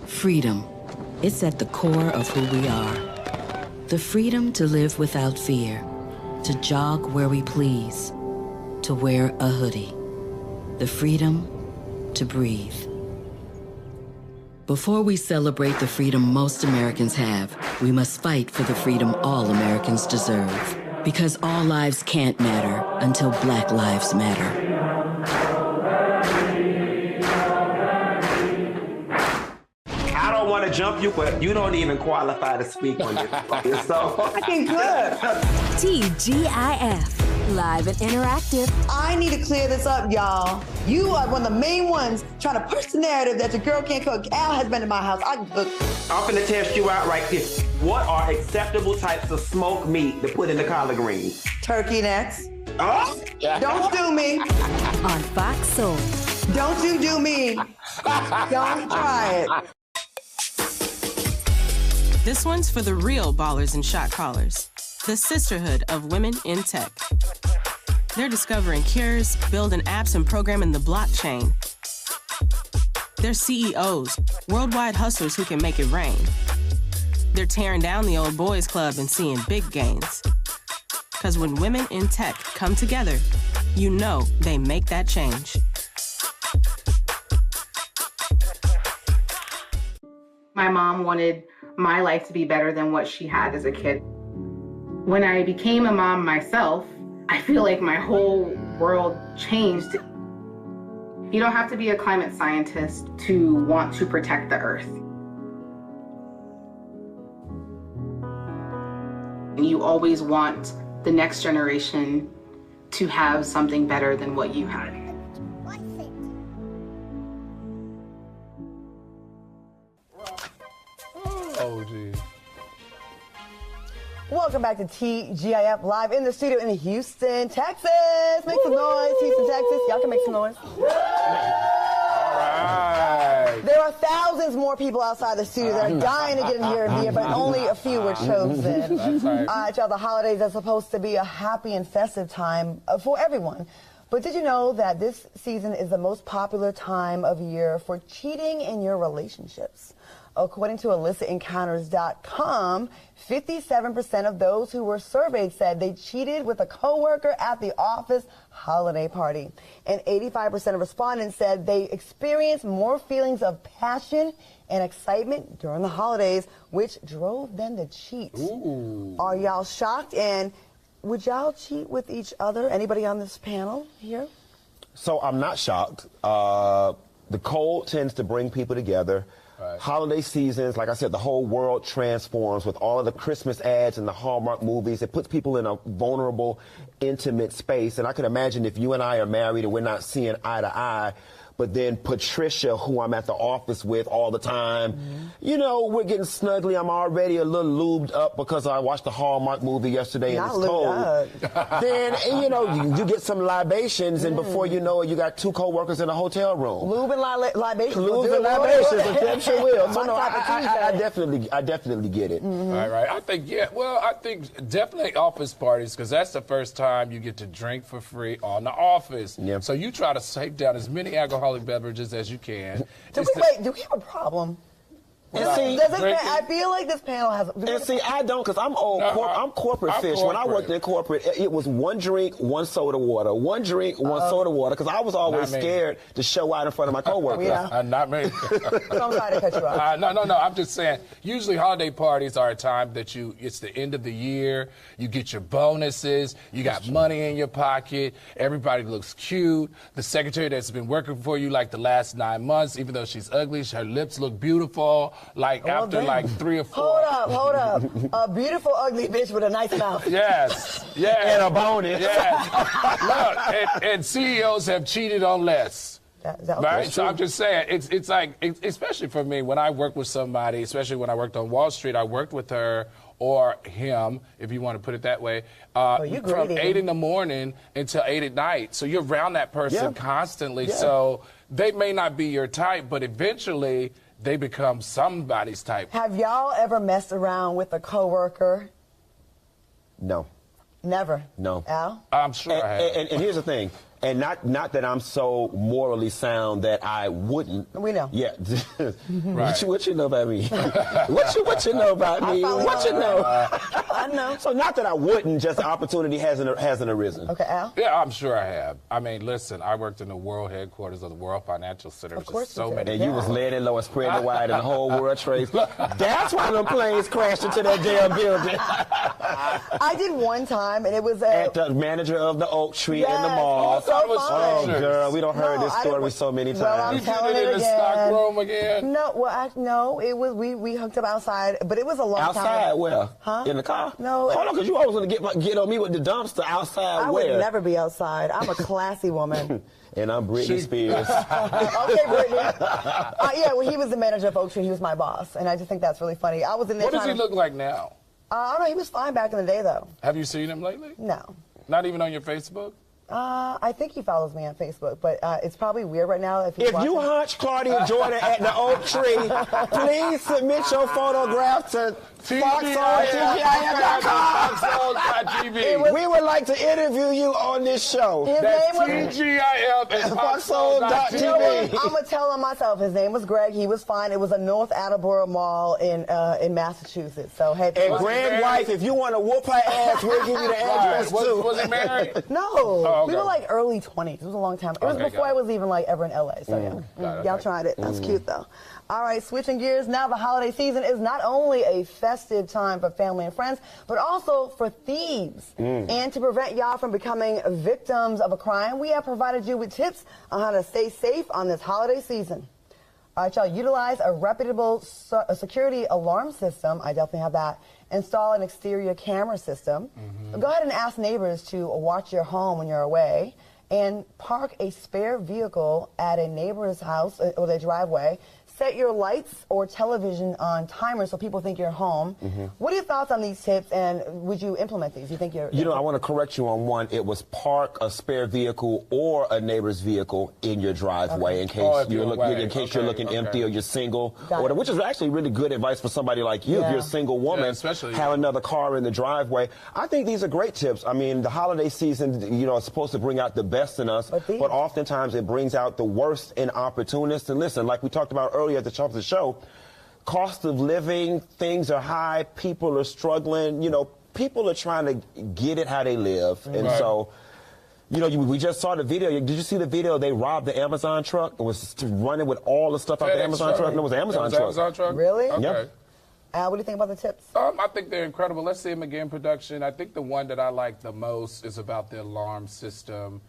Freedom. It's at the core of who we are. The freedom to live without fear, to jog where we please, to wear a hoodie. The freedom to breathe. Before we celebrate the freedom most Americans have, we must fight for the freedom all Americans deserve. Because all lives can't matter until Black lives matter. I don't want to jump you, but you don't even qualify to speak on this. So Fucking good. TGIF. Live and interactive. I need to clear this up, y'all. You are one of the main ones trying to push the narrative that your girl can't cook. Al has been to my house. I can cook. I'm finna test you out right here. What are acceptable types of smoked meat to put in the collard greens? Turkey necks. Oh? Don't do me. On Fox Soul. Don't you do me. Don't try it. This one's for the real ballers and shot callers. The sisterhood of women in tech. They're discovering cures, building apps, and programming the blockchain. They're CEOs, worldwide hustlers who can make it rain. They're tearing down the old boys club and seeing big gains. Because when women in tech come together, you know they make that change. My mom wanted my life to be better than what she had as a kid. When I became a mom myself, I feel like my whole world changed. You don't have to be a climate scientist to want to protect the earth. And you always want the next generation to have something better than what you had. Oh, geez. Welcome back to TGIF, live in the studio in Houston, Texas. Make some noise, Houston, Texas. Y'all can make some noise. All right. There are thousands more people outside the studio that are dying to get in here, but only a few were chosen. That's right. Y'all, the holidays are supposed to be a happy and festive time for everyone. But did you know that this season is the most popular time of year for cheating in your relationships? According to illicitencounters.com, 57% of those who were surveyed said they cheated with a coworker at the office holiday party. And 85% of respondents said they experienced more feelings of passion and excitement during the holidays, which drove them to cheat. Ooh. Are y'all shocked? And would y'all cheat with each other? Anybody on this panel here? So I'm not shocked. The cold tends to bring people together. Right. Holiday seasons, like I said, the whole world transforms with all of the Christmas ads and the Hallmark movies. It puts people in a vulnerable, intimate space. And I can imagine if you and I are married and we're not seeing eye to eye, but then Patricia, who I'm at the office with all the time, you know, we're getting snuggly. I'm already a little lubed up because I watched the Hallmark movie yesterday and it's cold. Then, you know, you get some libations, and before you know it, you got two co-workers in a hotel room. Lube and libations. Lube and libations, I'm sure will. So no, I definitely get it. Right. I think, I think definitely office parties, because that's the first time you get to drink for free on the office. Yeah. So you try to save down as many alcoholic beverages as you can. Do we have a problem? I feel like this panel has. And see, I don't, because I'm old. I'm corporate fish. When I worked in corporate, it was one drink, one soda water. One drink, one soda water, because I was always scared to show out in front of my coworkers. Not me. So I'm sorry to cut you off. No. I'm just saying, usually holiday parties are a time that it's the end of the year. You get your bonuses. You got money in your pocket. Everybody looks cute. The secretary that's been working for you like the last 9 months, even though she's ugly, her lips look beautiful. Like after like 3 or 4. Hold up. A beautiful, ugly bitch with a nice mouth. Yes. And a bonus. Yes. Look, and CEOs have cheated on less. Right? So I'm just saying, it's like, especially for me, when I work with somebody, especially when I worked on Wall Street, I worked with her or him, if you want to put it that way, from 8 in the morning until 8 at night. So you're around that person constantly. Yeah. So they may not be your type, but eventually they become somebody's type. Have y'all ever messed around with a coworker? No. Never? No. Al? I'm sure I have. And here's the thing. And not that I'm so morally sound that I wouldn't. We know. Yeah. Right. What you know about me? what you know about me? What you know? I know. So not that I wouldn't, just the opportunity hasn't arisen. Okay, Al? Yeah, I'm sure I have. I mean, listen, I worked in the world headquarters of the World Financial Center. Of course so many. And you was laying in low and spreading wide in the whole World Trade. That's why them planes crashed into that damn building. I did one time, and it was at the manager of the Oak Tree in the mall. Oh, girl, we don't heard this story so many times. Well, I'm telling it in the stock room again? No, it was we hooked up outside, but it was a long time. Outside where? Huh? In the car? No. Hold on, because you always want to get on me with the dumpster outside. I would never be outside. I'm a classy woman. And I'm Britney Spears. Okay, Britney. Yeah, well, he was the manager of Oak Tree. He was my boss, and I just think that's really funny. I was in there. What does he look like now? I don't know. He was fine back in the day, though. Have you seen him lately? No. Not even on your Facebook? I think he follows me on Facebook, but it's probably weird right now. If you hunch Claudia Jordan at the Oak Tree, please submit your photograph to FoxSoul@TGIF.com. We would like to interview you on this show. That's TGIF@FoxSoul.tv. I'm going to tell on myself. His name was Greg. He was fine. It was a North Attleboro Mall in Massachusetts. So, hey, and Greg's wife, if you want to whoop her ass, we'll give you the address, too. Was he married? No. Oh, okay. We were like early 20s. It was a long time. It was before I was even like ever in LA. So y'all tried it. That's cute though. All right, switching gears now. The holiday season is not only a festive time for family and friends, but also for thieves. And to prevent y'all from becoming victims of a crime, we have provided you with tips on how to stay safe on this holiday season. All right, y'all, utilize a reputable security alarm system. I definitely have that. Install an exterior camera system. Go ahead and ask neighbors to watch your home when you're away. And park a spare vehicle at a neighbor's house or their driveway. Set your lights or television on timer so people think you're home. What are your thoughts on these tips, and would you implement these? You think you're... I want to correct you on one. It was park a spare vehicle or a neighbor's vehicle in your driveway in case you're looking empty or you're single, which is actually really good advice for somebody like you. If you're a single woman, especially have another car in the driveway. I think these are great tips. I mean, the holiday season, is supposed to bring out the best in us, but oftentimes it brings out the worst in opportunists. And listen, like we talked about earlier at the top of the show, cost of living, things are high, people are struggling, people are trying to get it how they live. And so, we just saw the video. Did you see the video? They robbed the Amazon truck and was running with all the stuff out the Amazon truck. No, it was the Amazon truck. Really? Okay. Yep. Al, what do you think about the tips? I think they're incredible. Let's see them again, production. I think the one that I like the most is about the alarm system.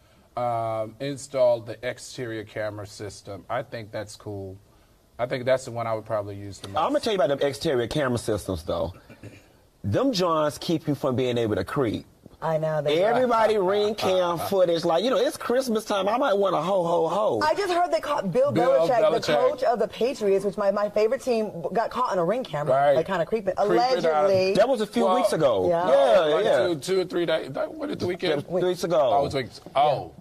Install the exterior camera system. I think that's cool. I think that's the one I would probably use the most. I'm going to tell you about them exterior camera systems, though. Them joints keep you from being able to creep. I know. Everybody ring cam footage. Like, it's Christmas time. I might want a ho, ho, ho. I just heard they caught Bill Belichick, the coach of the Patriots, which my favorite team, got caught on a ring camera. Like, kind of creeping. Allegedly. That was a few weeks ago. Yeah. 2 or 3 days. What did the weekend? 3 weeks ago. Oh, it was weeks. Oh.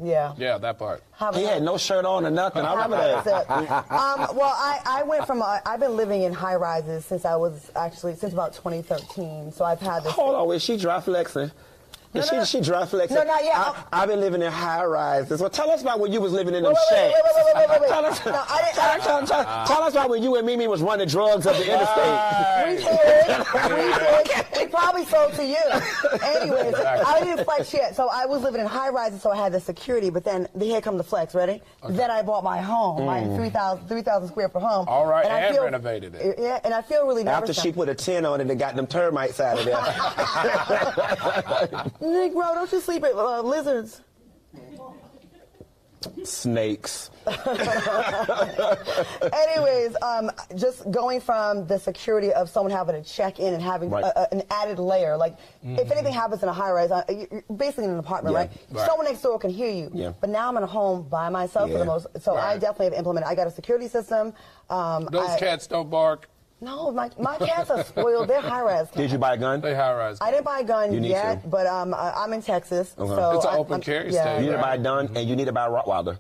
Yeah. Yeah, that part. He had no shirt on or nothing. I remember that. Well, I went from, I've been living in high rises since about 2013. So I've had this. Hold on, is she dry flexing? She dry flexing. No, not yet. I've been living in high rises. Well, tell us about when you was living in them Wait. shacks. Tell us. No, Tell us about when you and Mimi was running drugs up the interstate. We probably sold to you. Anyways, I didn't flex yet. So I was living in high rises, so I had the security. But then here come the flex. Ready? Okay. Then I bought my home, my 3,000 square foot home. All right, and renovated it. Yeah, and I feel really nervous. After she put a 10 on it and got them termites out of there. Nick, bro, don't you sleep at lizards? Snakes. Anyways, just going from the security of someone having to check in and having an added layer, like if anything happens in a high rise, you're basically in an apartment, right? Someone next door can hear you. Yeah. But now I'm in a home by myself for the most, so I definitely have implemented. I got a security system. Those cats don't bark. No, my cats are spoiled. They're high-rise cats. Did you buy a gun? They high-rise. I didn't buy a gun yet, but I'm in Texas. So it's an open carry state. You need to buy a gun, and you need to buy a Rottweiler.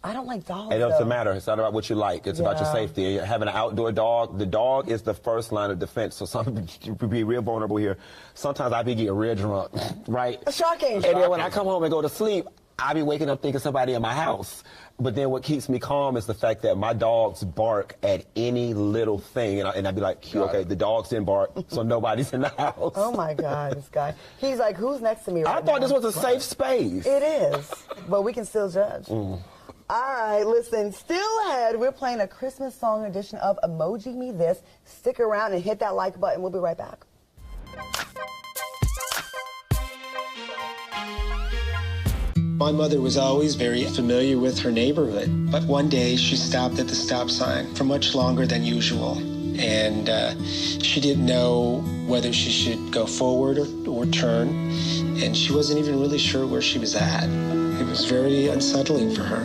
I don't like dogs. It doesn't matter. It's not about what you like. It's about your safety. Having an outdoor dog, the dog is the first line of defense. So some people be real vulnerable here. Sometimes I be getting real drunk, right? Shocking. And then when I come home and go to sleep, I be waking up thinking somebody in my house. But then what keeps me calm is the fact that my dogs bark at any little thing. And I'd be like, okay, the dogs didn't bark, so nobody's in the house. Oh, my God, this guy. He's like, who's next to me right now? I thought this was a safe space. It is, but we can still judge. All right, listen, still ahead, we're playing a Christmas song edition of Emoji Me This. Stick around and hit that like button. We'll be right back. My mother was always very familiar with her neighborhood, but one day she stopped at the stop sign for much longer than usual, and she didn't know whether she should go forward or turn, and she wasn't even really sure where she was at. It was very unsettling for her.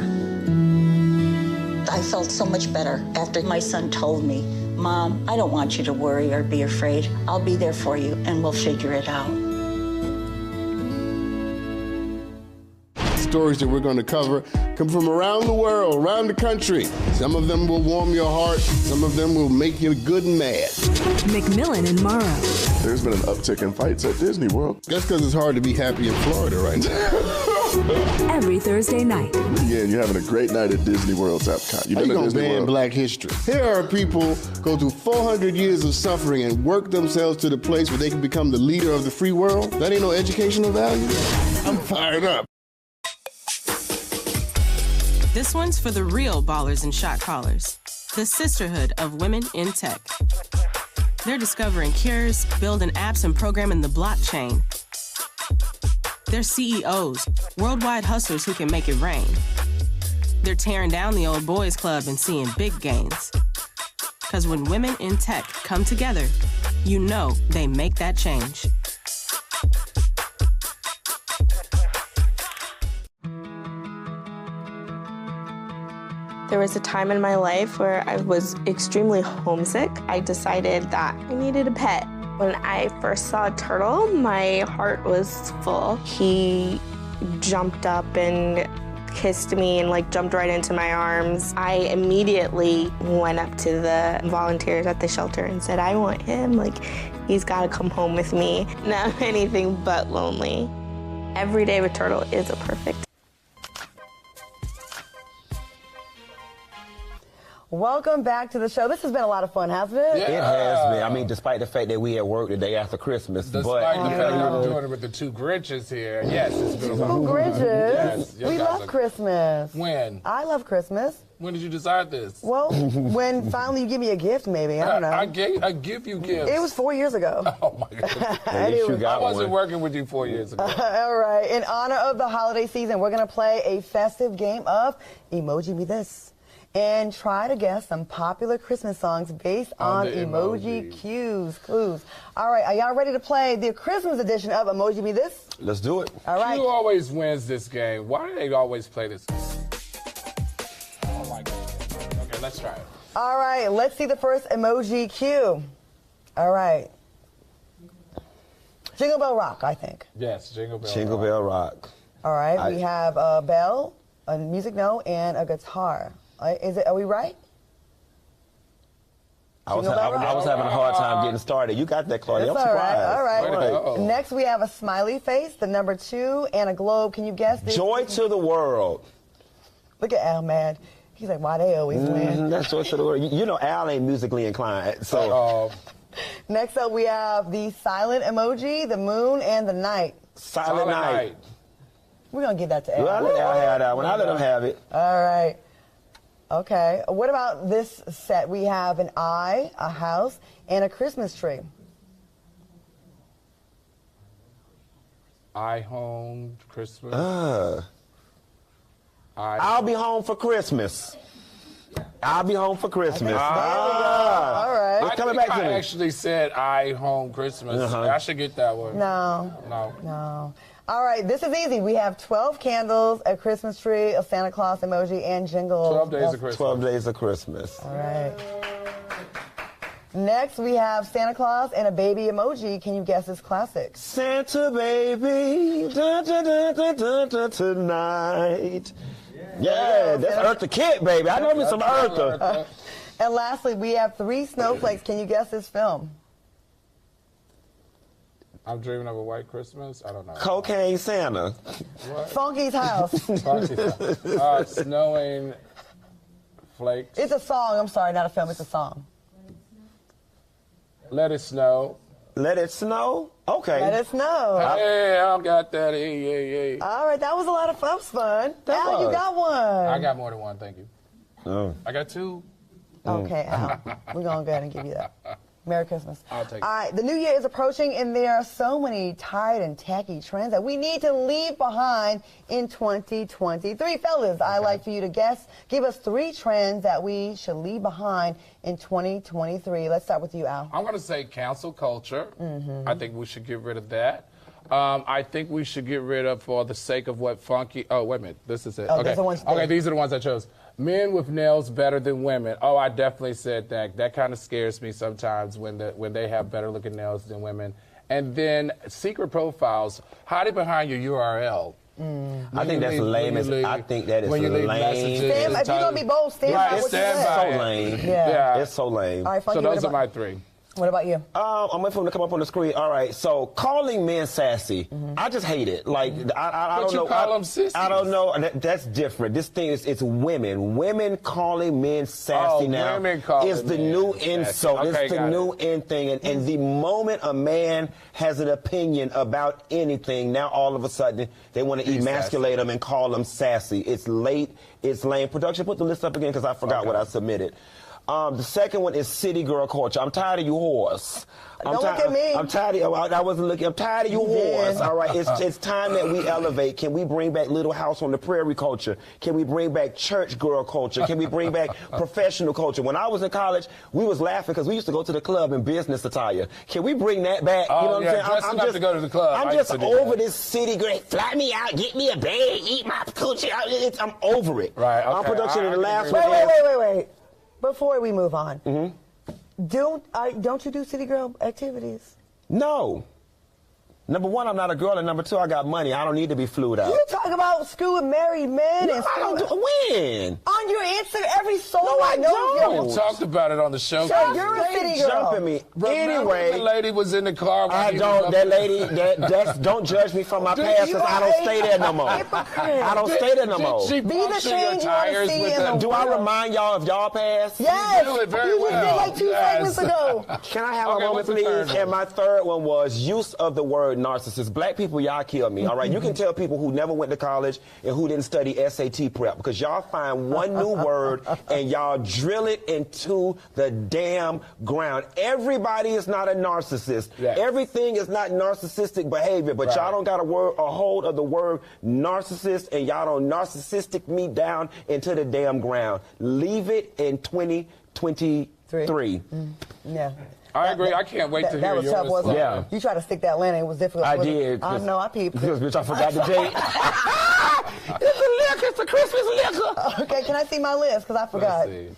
I felt so much better after my son told me, "Mom, I don't want you to worry or be afraid. I'll be there for you, and we'll figure it out." Stories that we're going to cover come from around the world, around the country. Some of them will warm your heart. Some of them will make you good and mad. McMillan and Morrow. There's been an uptick in fights at Disney World. That's because it's hard to be happy in Florida right now. Every Thursday night. Yeah, you're having a great night at Disney World's Epcot. How you gonna ban Black history? Here are people go through 400 years of suffering and work themselves to the place where they can become the leader of the free world. That ain't no educational value. I'm fired up. This one's for the real ballers and shot callers, the sisterhood of women in tech. They're discovering cures, building apps, and programming the blockchain. They're CEOs, worldwide hustlers who can make it rain. They're tearing down the old boys club and seeing big gains. Because when women in tech come together, you know they make that change. There was a time in my life where I was extremely homesick. I decided that I needed a pet. When I first saw a turtle, my heart was full. He jumped up and kissed me and jumped right into my arms. I immediately went up to the volunteers at the shelter and said, I want him. He's gotta come home with me. Now I'm anything but lonely. Every day with Turtle is a perfect. Welcome back to the show. This has been a lot of fun, hasn't it? Yeah. It has been. I mean, despite the fact that we at work the day after Christmas. Despite the fact that we're doing it with the two Grinches here. Yes, it's been a lot. Two Grinches? We love Christmas. When? I love Christmas. When did you decide this? Well, when finally you give me a gift, maybe. I don't know. I give you gifts. It was 4 years ago. Oh, my God. Anyway. I wasn't working with you 4 years ago. All right. In honor of the holiday season, we're going to play a festive game of Emoji Me This. And try to guess some popular Christmas songs based on emoji clues. All right, are y'all ready to play the Christmas edition of Emoji Me This? Let's do it. All right. Q always wins this game. Why do they always play this? Oh, my God. Okay, let's try it. All right, let's see the first emoji cue. All right. Jingle Bell Rock, I think. Yes, Jingle Bell Rock. Jingle Bell Rock. All right, we have a bell, a music note, and a guitar. Are we right? I was having a hard time getting started. You got that, Claudia. I'm surprised. All right. right. Oh. Next, we have a smiley face, the number 2, and a globe. Can you guess this? Joy to the world. Look at Al mad. He's like, why they always win? That's joy to the world. You know Al ain't musically inclined, so. Next up, we have the silent emoji, the moon, and the night. Silent night. We're going to give that to Al. Well, I let Al have that one. I let him have it. All right. Okay. What about this set? We have an eye, a house, and a Christmas tree. I home Christmas. I'll be home for Christmas. I'll be home for Christmas. All right. It's coming back to me. I actually said I home Christmas. I should get that one. No. All right, this is easy. We have 12 candles, a Christmas tree, a Santa Claus emoji, and jingle. 12 days of Christmas. 12 days of Christmas. All right. Next, we have Santa Claus and a baby emoji. Can you guess this classic? Santa baby, da, da, da, da, da, da, tonight. Yeah, that's Eartha Kitt, baby. I know me some Eartha. And lastly, we have 3 snowflakes. Can you guess this film? I'm dreaming of a white Christmas. I don't know. Cocaine Santa. What? Funky's House. Snowing flakes. It's a song. I'm sorry, not a film. It's a song. Let it snow. Let it snow? Okay. Let it snow. Hey, I got that. Hey. All right, that was a lot of fun. Al, you got one. I got more than one, thank you. Oh. I got 2. Okay, Al. We're going to go ahead and give you that. Merry Christmas. I'll take it. All right, the new year is approaching, and there are so many tired and tacky trends that we need to leave behind in 2023. Fellas, I'd like for you to give us 3 trends that we should leave behind in 2023. Let's start with you, Al. I'm going to say cancel culture. I think we should get rid of that. I think we should get rid of, for the sake of what funky... Oh, wait a minute. This is it. Oh, okay. Okay, these are the ones I chose. Men with nails better than women. Oh, I definitely said that. That kind of scares me sometimes when they have better looking nails than women. And then secret profiles, hiding behind your URL. I think that's lame. I think that is lame. If you're going to be bold, stand by what you said. It's so lame. Yeah. It's so lame. All right, Funky, so those are my 3. What about you? I'm waiting for them to come up on the screen. All right, so calling men sassy, I just hate it. Like, I don't know. But you call them sissies. I don't know. That's different. This thing is, it's women. Women calling men sassy now is the new insult. Okay, it's the new in thing. And the moment a man has an opinion about anything, now all of a sudden they want to emasculate them and call them sassy. It's late. It's lame. Production, put the list up again because I forgot what I submitted. The second one is city girl culture. I'm tired of you whores. Don't look at me. I'm tired of I wasn't looking. I'm tired of you whores. All right, it's time that we elevate. Can we bring back Little House on the Prairie culture? Can we bring back church girl culture? Can we bring back professional culture? When I was in college, we was laughing because we used to go to the club in business attire. Can we bring that back? Oh, you know what I'm saying? I'm just to go to the club. I'm just over this city girl. Fly me out, get me a bag, eat my coochie. I'm over it. Right. Okay. Production in the last one. Wait. Before we move on, don't you do city girl activities? No. Number 1, I'm not a girl, and number 2, I got money. I don't need to be flued out. You talk about screwing married men and I don't do when? On your answer every song. No, I don't. We talked about it on the show. So you're a city girl. Jumping me. Remember Anyway, the lady was in the car. I don't. That lady. That's don't judge me from my past because I don't stay there no more. I don't stay there no more. She Be the change you want to see in the Do I remind y'all of y'all past? Yes. You do it very you well. just did like 2 segments ago. Can I have a moment, please? And my third one was use of the word narcissist. Black people, y'all kill me. All right, you can tell people who never went to college and who didn't study SAT prep because y'all find one new word and y'all drill it into the damn ground. Everybody is not a narcissist. Yes. Everything is not narcissistic behavior, but y'all don't got a hold of the word narcissist and y'all don't narcissistic me down into the damn ground. Leave it in 2023. Yeah. I agree. I can't wait to hear yours. That was tough, wasn't it? Yeah. You tried to stick that landing. It was difficult. I did. I know. I peeped. Bitch, I forgot the date. It's a liquor. It's a Christmas liquor. Okay, can I see my list? Because I forgot. Let's see.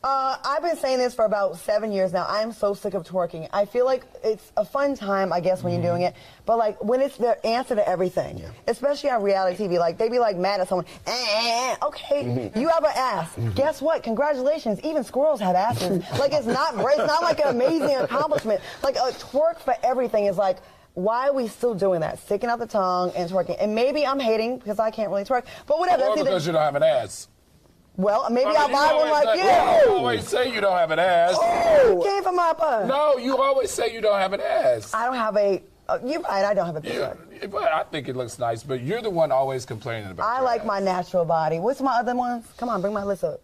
I've been saying this for about 7 years now. I am so sick of twerking. I feel like it's a fun time, I guess, when you're doing it. But, like, when it's the answer to everything, especially on reality TV, like, they be, like, mad at someone. Okay, you have an ass. Guess what? Congratulations. Even squirrels have asses. Like, it's not great. It's not, like, an amazing accomplishment. Like, a twerk for everything is, like, why are we still doing that? Sticking out the tongue and twerking. And maybe I'm hating because I can't really twerk. But whatever. Or because you don't have an ass. Well, maybe I'll buy one like you. You always say you don't have an ass. Oh, came from my butt. No, you always say you don't have an ass. I don't have a... you're right, I don't have a big butt. But I think it looks nice, but you're the one always complaining about I like my natural body. What's my other ones? Come on, bring my list up.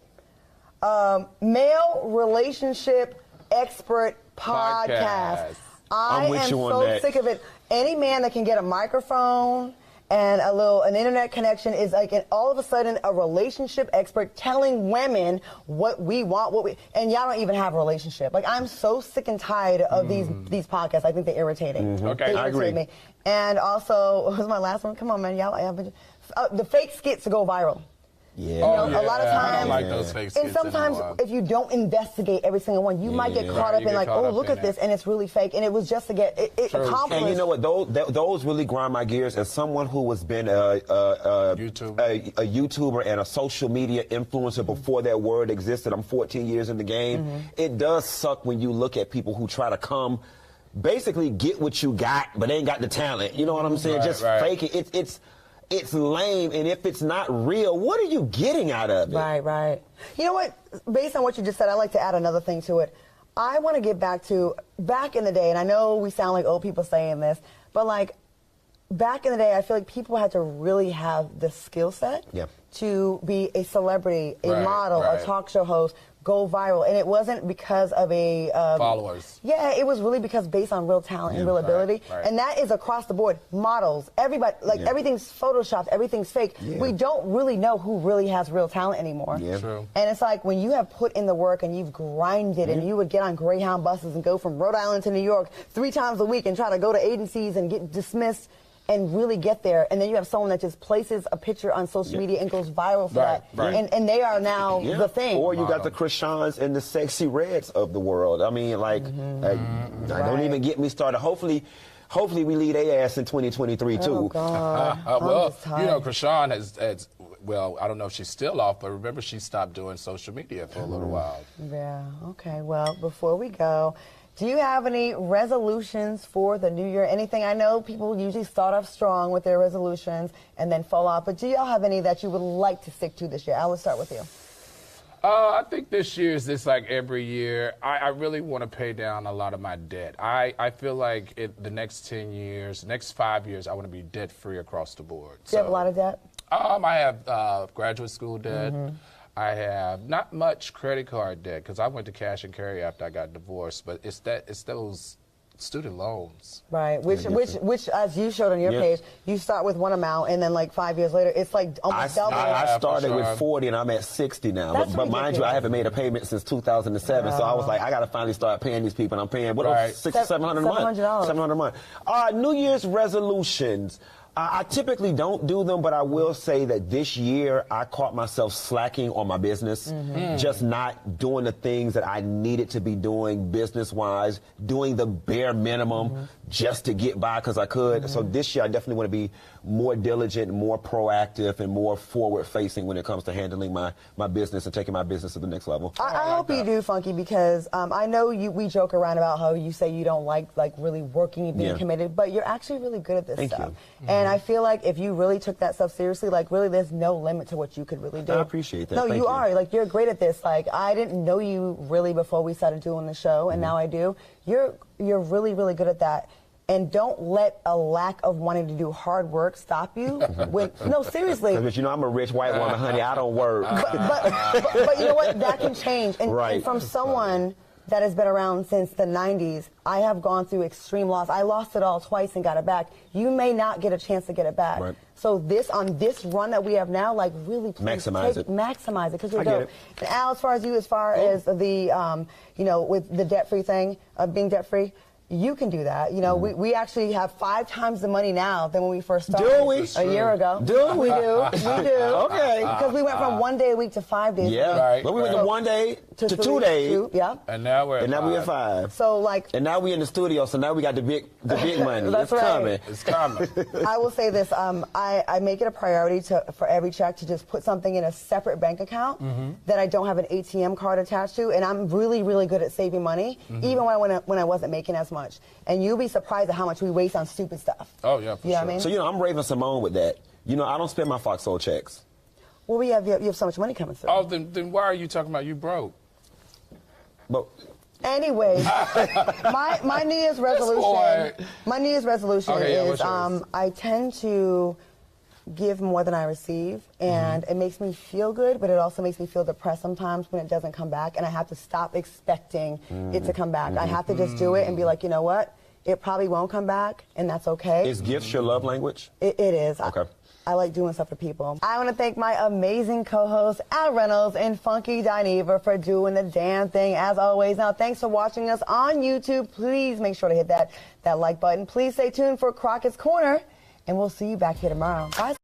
Male relationship expert podcast. I am so sick of it. Any man that can get a microphone and an internet connection is like all of a sudden a relationship expert telling women what we want, and y'all don't even have a relationship. Like, I'm so sick and tired of these podcasts. I think they're irritating. Okay, I agree. Me. And also, what was my last one? Come on, man, y'all. The fake skits to go viral. Yeah. You know, a lot of times, I don't like those fake skits and sometimes anymore. if you don't investigate every single one, you might get caught up in like, oh, look at this, and it's really fake, and it was just to get it accomplished. And you know what? Those really grind my gears. As someone who has been a YouTuber and a social media influencer before that word existed, I'm 14 years in the game. It does suck when you look at people who try to come, basically get what you got, but ain't got the talent. You know what I'm saying? Just fake it. It's lame, and if it's not real, what are you getting out of it? Right. You know what? Based on what you just said, I'd like to add another thing to it. I want to get back in the day, and I know we sound like old people saying this, but like back in the day, I feel like people had to really have the skill set to be a celebrity, a model, a talk show host, go viral, and it wasn't because of a followers. Yeah, it was really because based on real talent and real ability, and that is across the board. Models, everybody, like everything's photoshopped, everything's fake. We don't really know who really has real talent anymore. True. And it's like when you have put in the work and you've grinded, and you would get on Greyhound buses and go from Rhode Island to New York 3 times a week and try to go to agencies and get dismissed and really get there, and then you have someone that just places a picture on social media and goes viral for that, and they are now the thing. Or you got the Krishans and the Sexy Reds of the world. I mean, like, don't even get me started. Hopefully we lead their ass in 2023 too. Oh, God. Well, you know, Krishan has, well, I don't know if she's still off, but remember she stopped doing social media for a little while. Yeah, okay. Well, before we go, do you have any resolutions for the new year? Anything? I know people usually start off strong with their resolutions and then fall off, but do y'all have any that you would like to stick to this year? I will start with you. I think this year is just like every year. I really want to pay down a lot of my debt. I feel like the next 10 years, next 5 years, I want to be debt-free across the board. Do you have a lot of debt? I have graduate school debt. I have not much credit card debt because I went to cash and carry after I got divorced, but it's those student loans. Right, which as you showed on your page, you start with one amount and then like 5 years later, it's like almost double. I started with 40 and I'm at 60 now. But mind you, I haven't made a payment since 2007, so I was like, I got to finally start paying these people. And I'm paying, $600, $700 a month? $700 a month. New Year's resolutions. I typically don't do them, but I will say that this year I caught myself slacking on my business, just not doing the things that I needed to be doing business-wise, doing the bare minimum just to get by because I could. So this year I definitely want to be more diligent, more proactive, and more forward-facing when it comes to handling my business and taking my business to the next level. I hope you do, Funky, because I know we joke around about how you say you don't like really working and being committed, but you're actually really good at this stuff. Thank you. And I feel like if you really took that stuff seriously, like really there's no limit to what you could really do. I appreciate that. No, Thank you are. Like you're great at this. Like I didn't know you really before we started doing the show, and now I do. You're really, really good at that. And don't let a lack of wanting to do hard work stop you. No, seriously. Because you know I'm a rich white woman, honey. I don't work. But you know what? That can change. And from someone that has been around since the 90s, I have gone through extreme loss. I lost it all twice and got it back. You may not get a chance to get it back. So on this run that we have now, like really please maximize it because you're dope. And Al, as far as the with the debt-free thing, being debt-free, you can do that. You know, we actually have 5 times the money now than when we first started. Do we? A year ago. Do we? We do. Okay. Because we went from 1 day a week to 5 days a week. Yeah. But we went from 1 day to 2 days. And now we're at 5. So and now we're in the studio, so now we got the big money. That's coming. It's coming. I will say this, I make it a priority for every check to just put something in a separate bank account that I don't have an ATM card attached to, and I'm really, really good at saving money, even when I wasn't making as much. And you'll be surprised at how much we waste on stupid stuff. Oh, yeah, for you know sure. What I mean? So, I'm Raven Simone with that. I don't spend my Foxhole checks. Well, you have so much money coming through. Oh, then why are you talking about you broke? But anyway, my New Year's resolution. My New Year's resolution is I tend to give more than I receive, and it makes me feel good, but it also makes me feel depressed sometimes when it doesn't come back, and I have to stop expecting it to come back. I have to just do it and be like, you know what? It probably won't come back, and that's okay. Is gifts your love language? It is. Okay. I like doing stuff for people. I want to thank my amazing co-hosts, Al Reynolds and Funky Dineva, for doing the damn thing, as always. Now, thanks for watching us on YouTube. Please make sure to hit that like button. Please stay tuned for Crockett's Corner, and we'll see you back here tomorrow. Bye.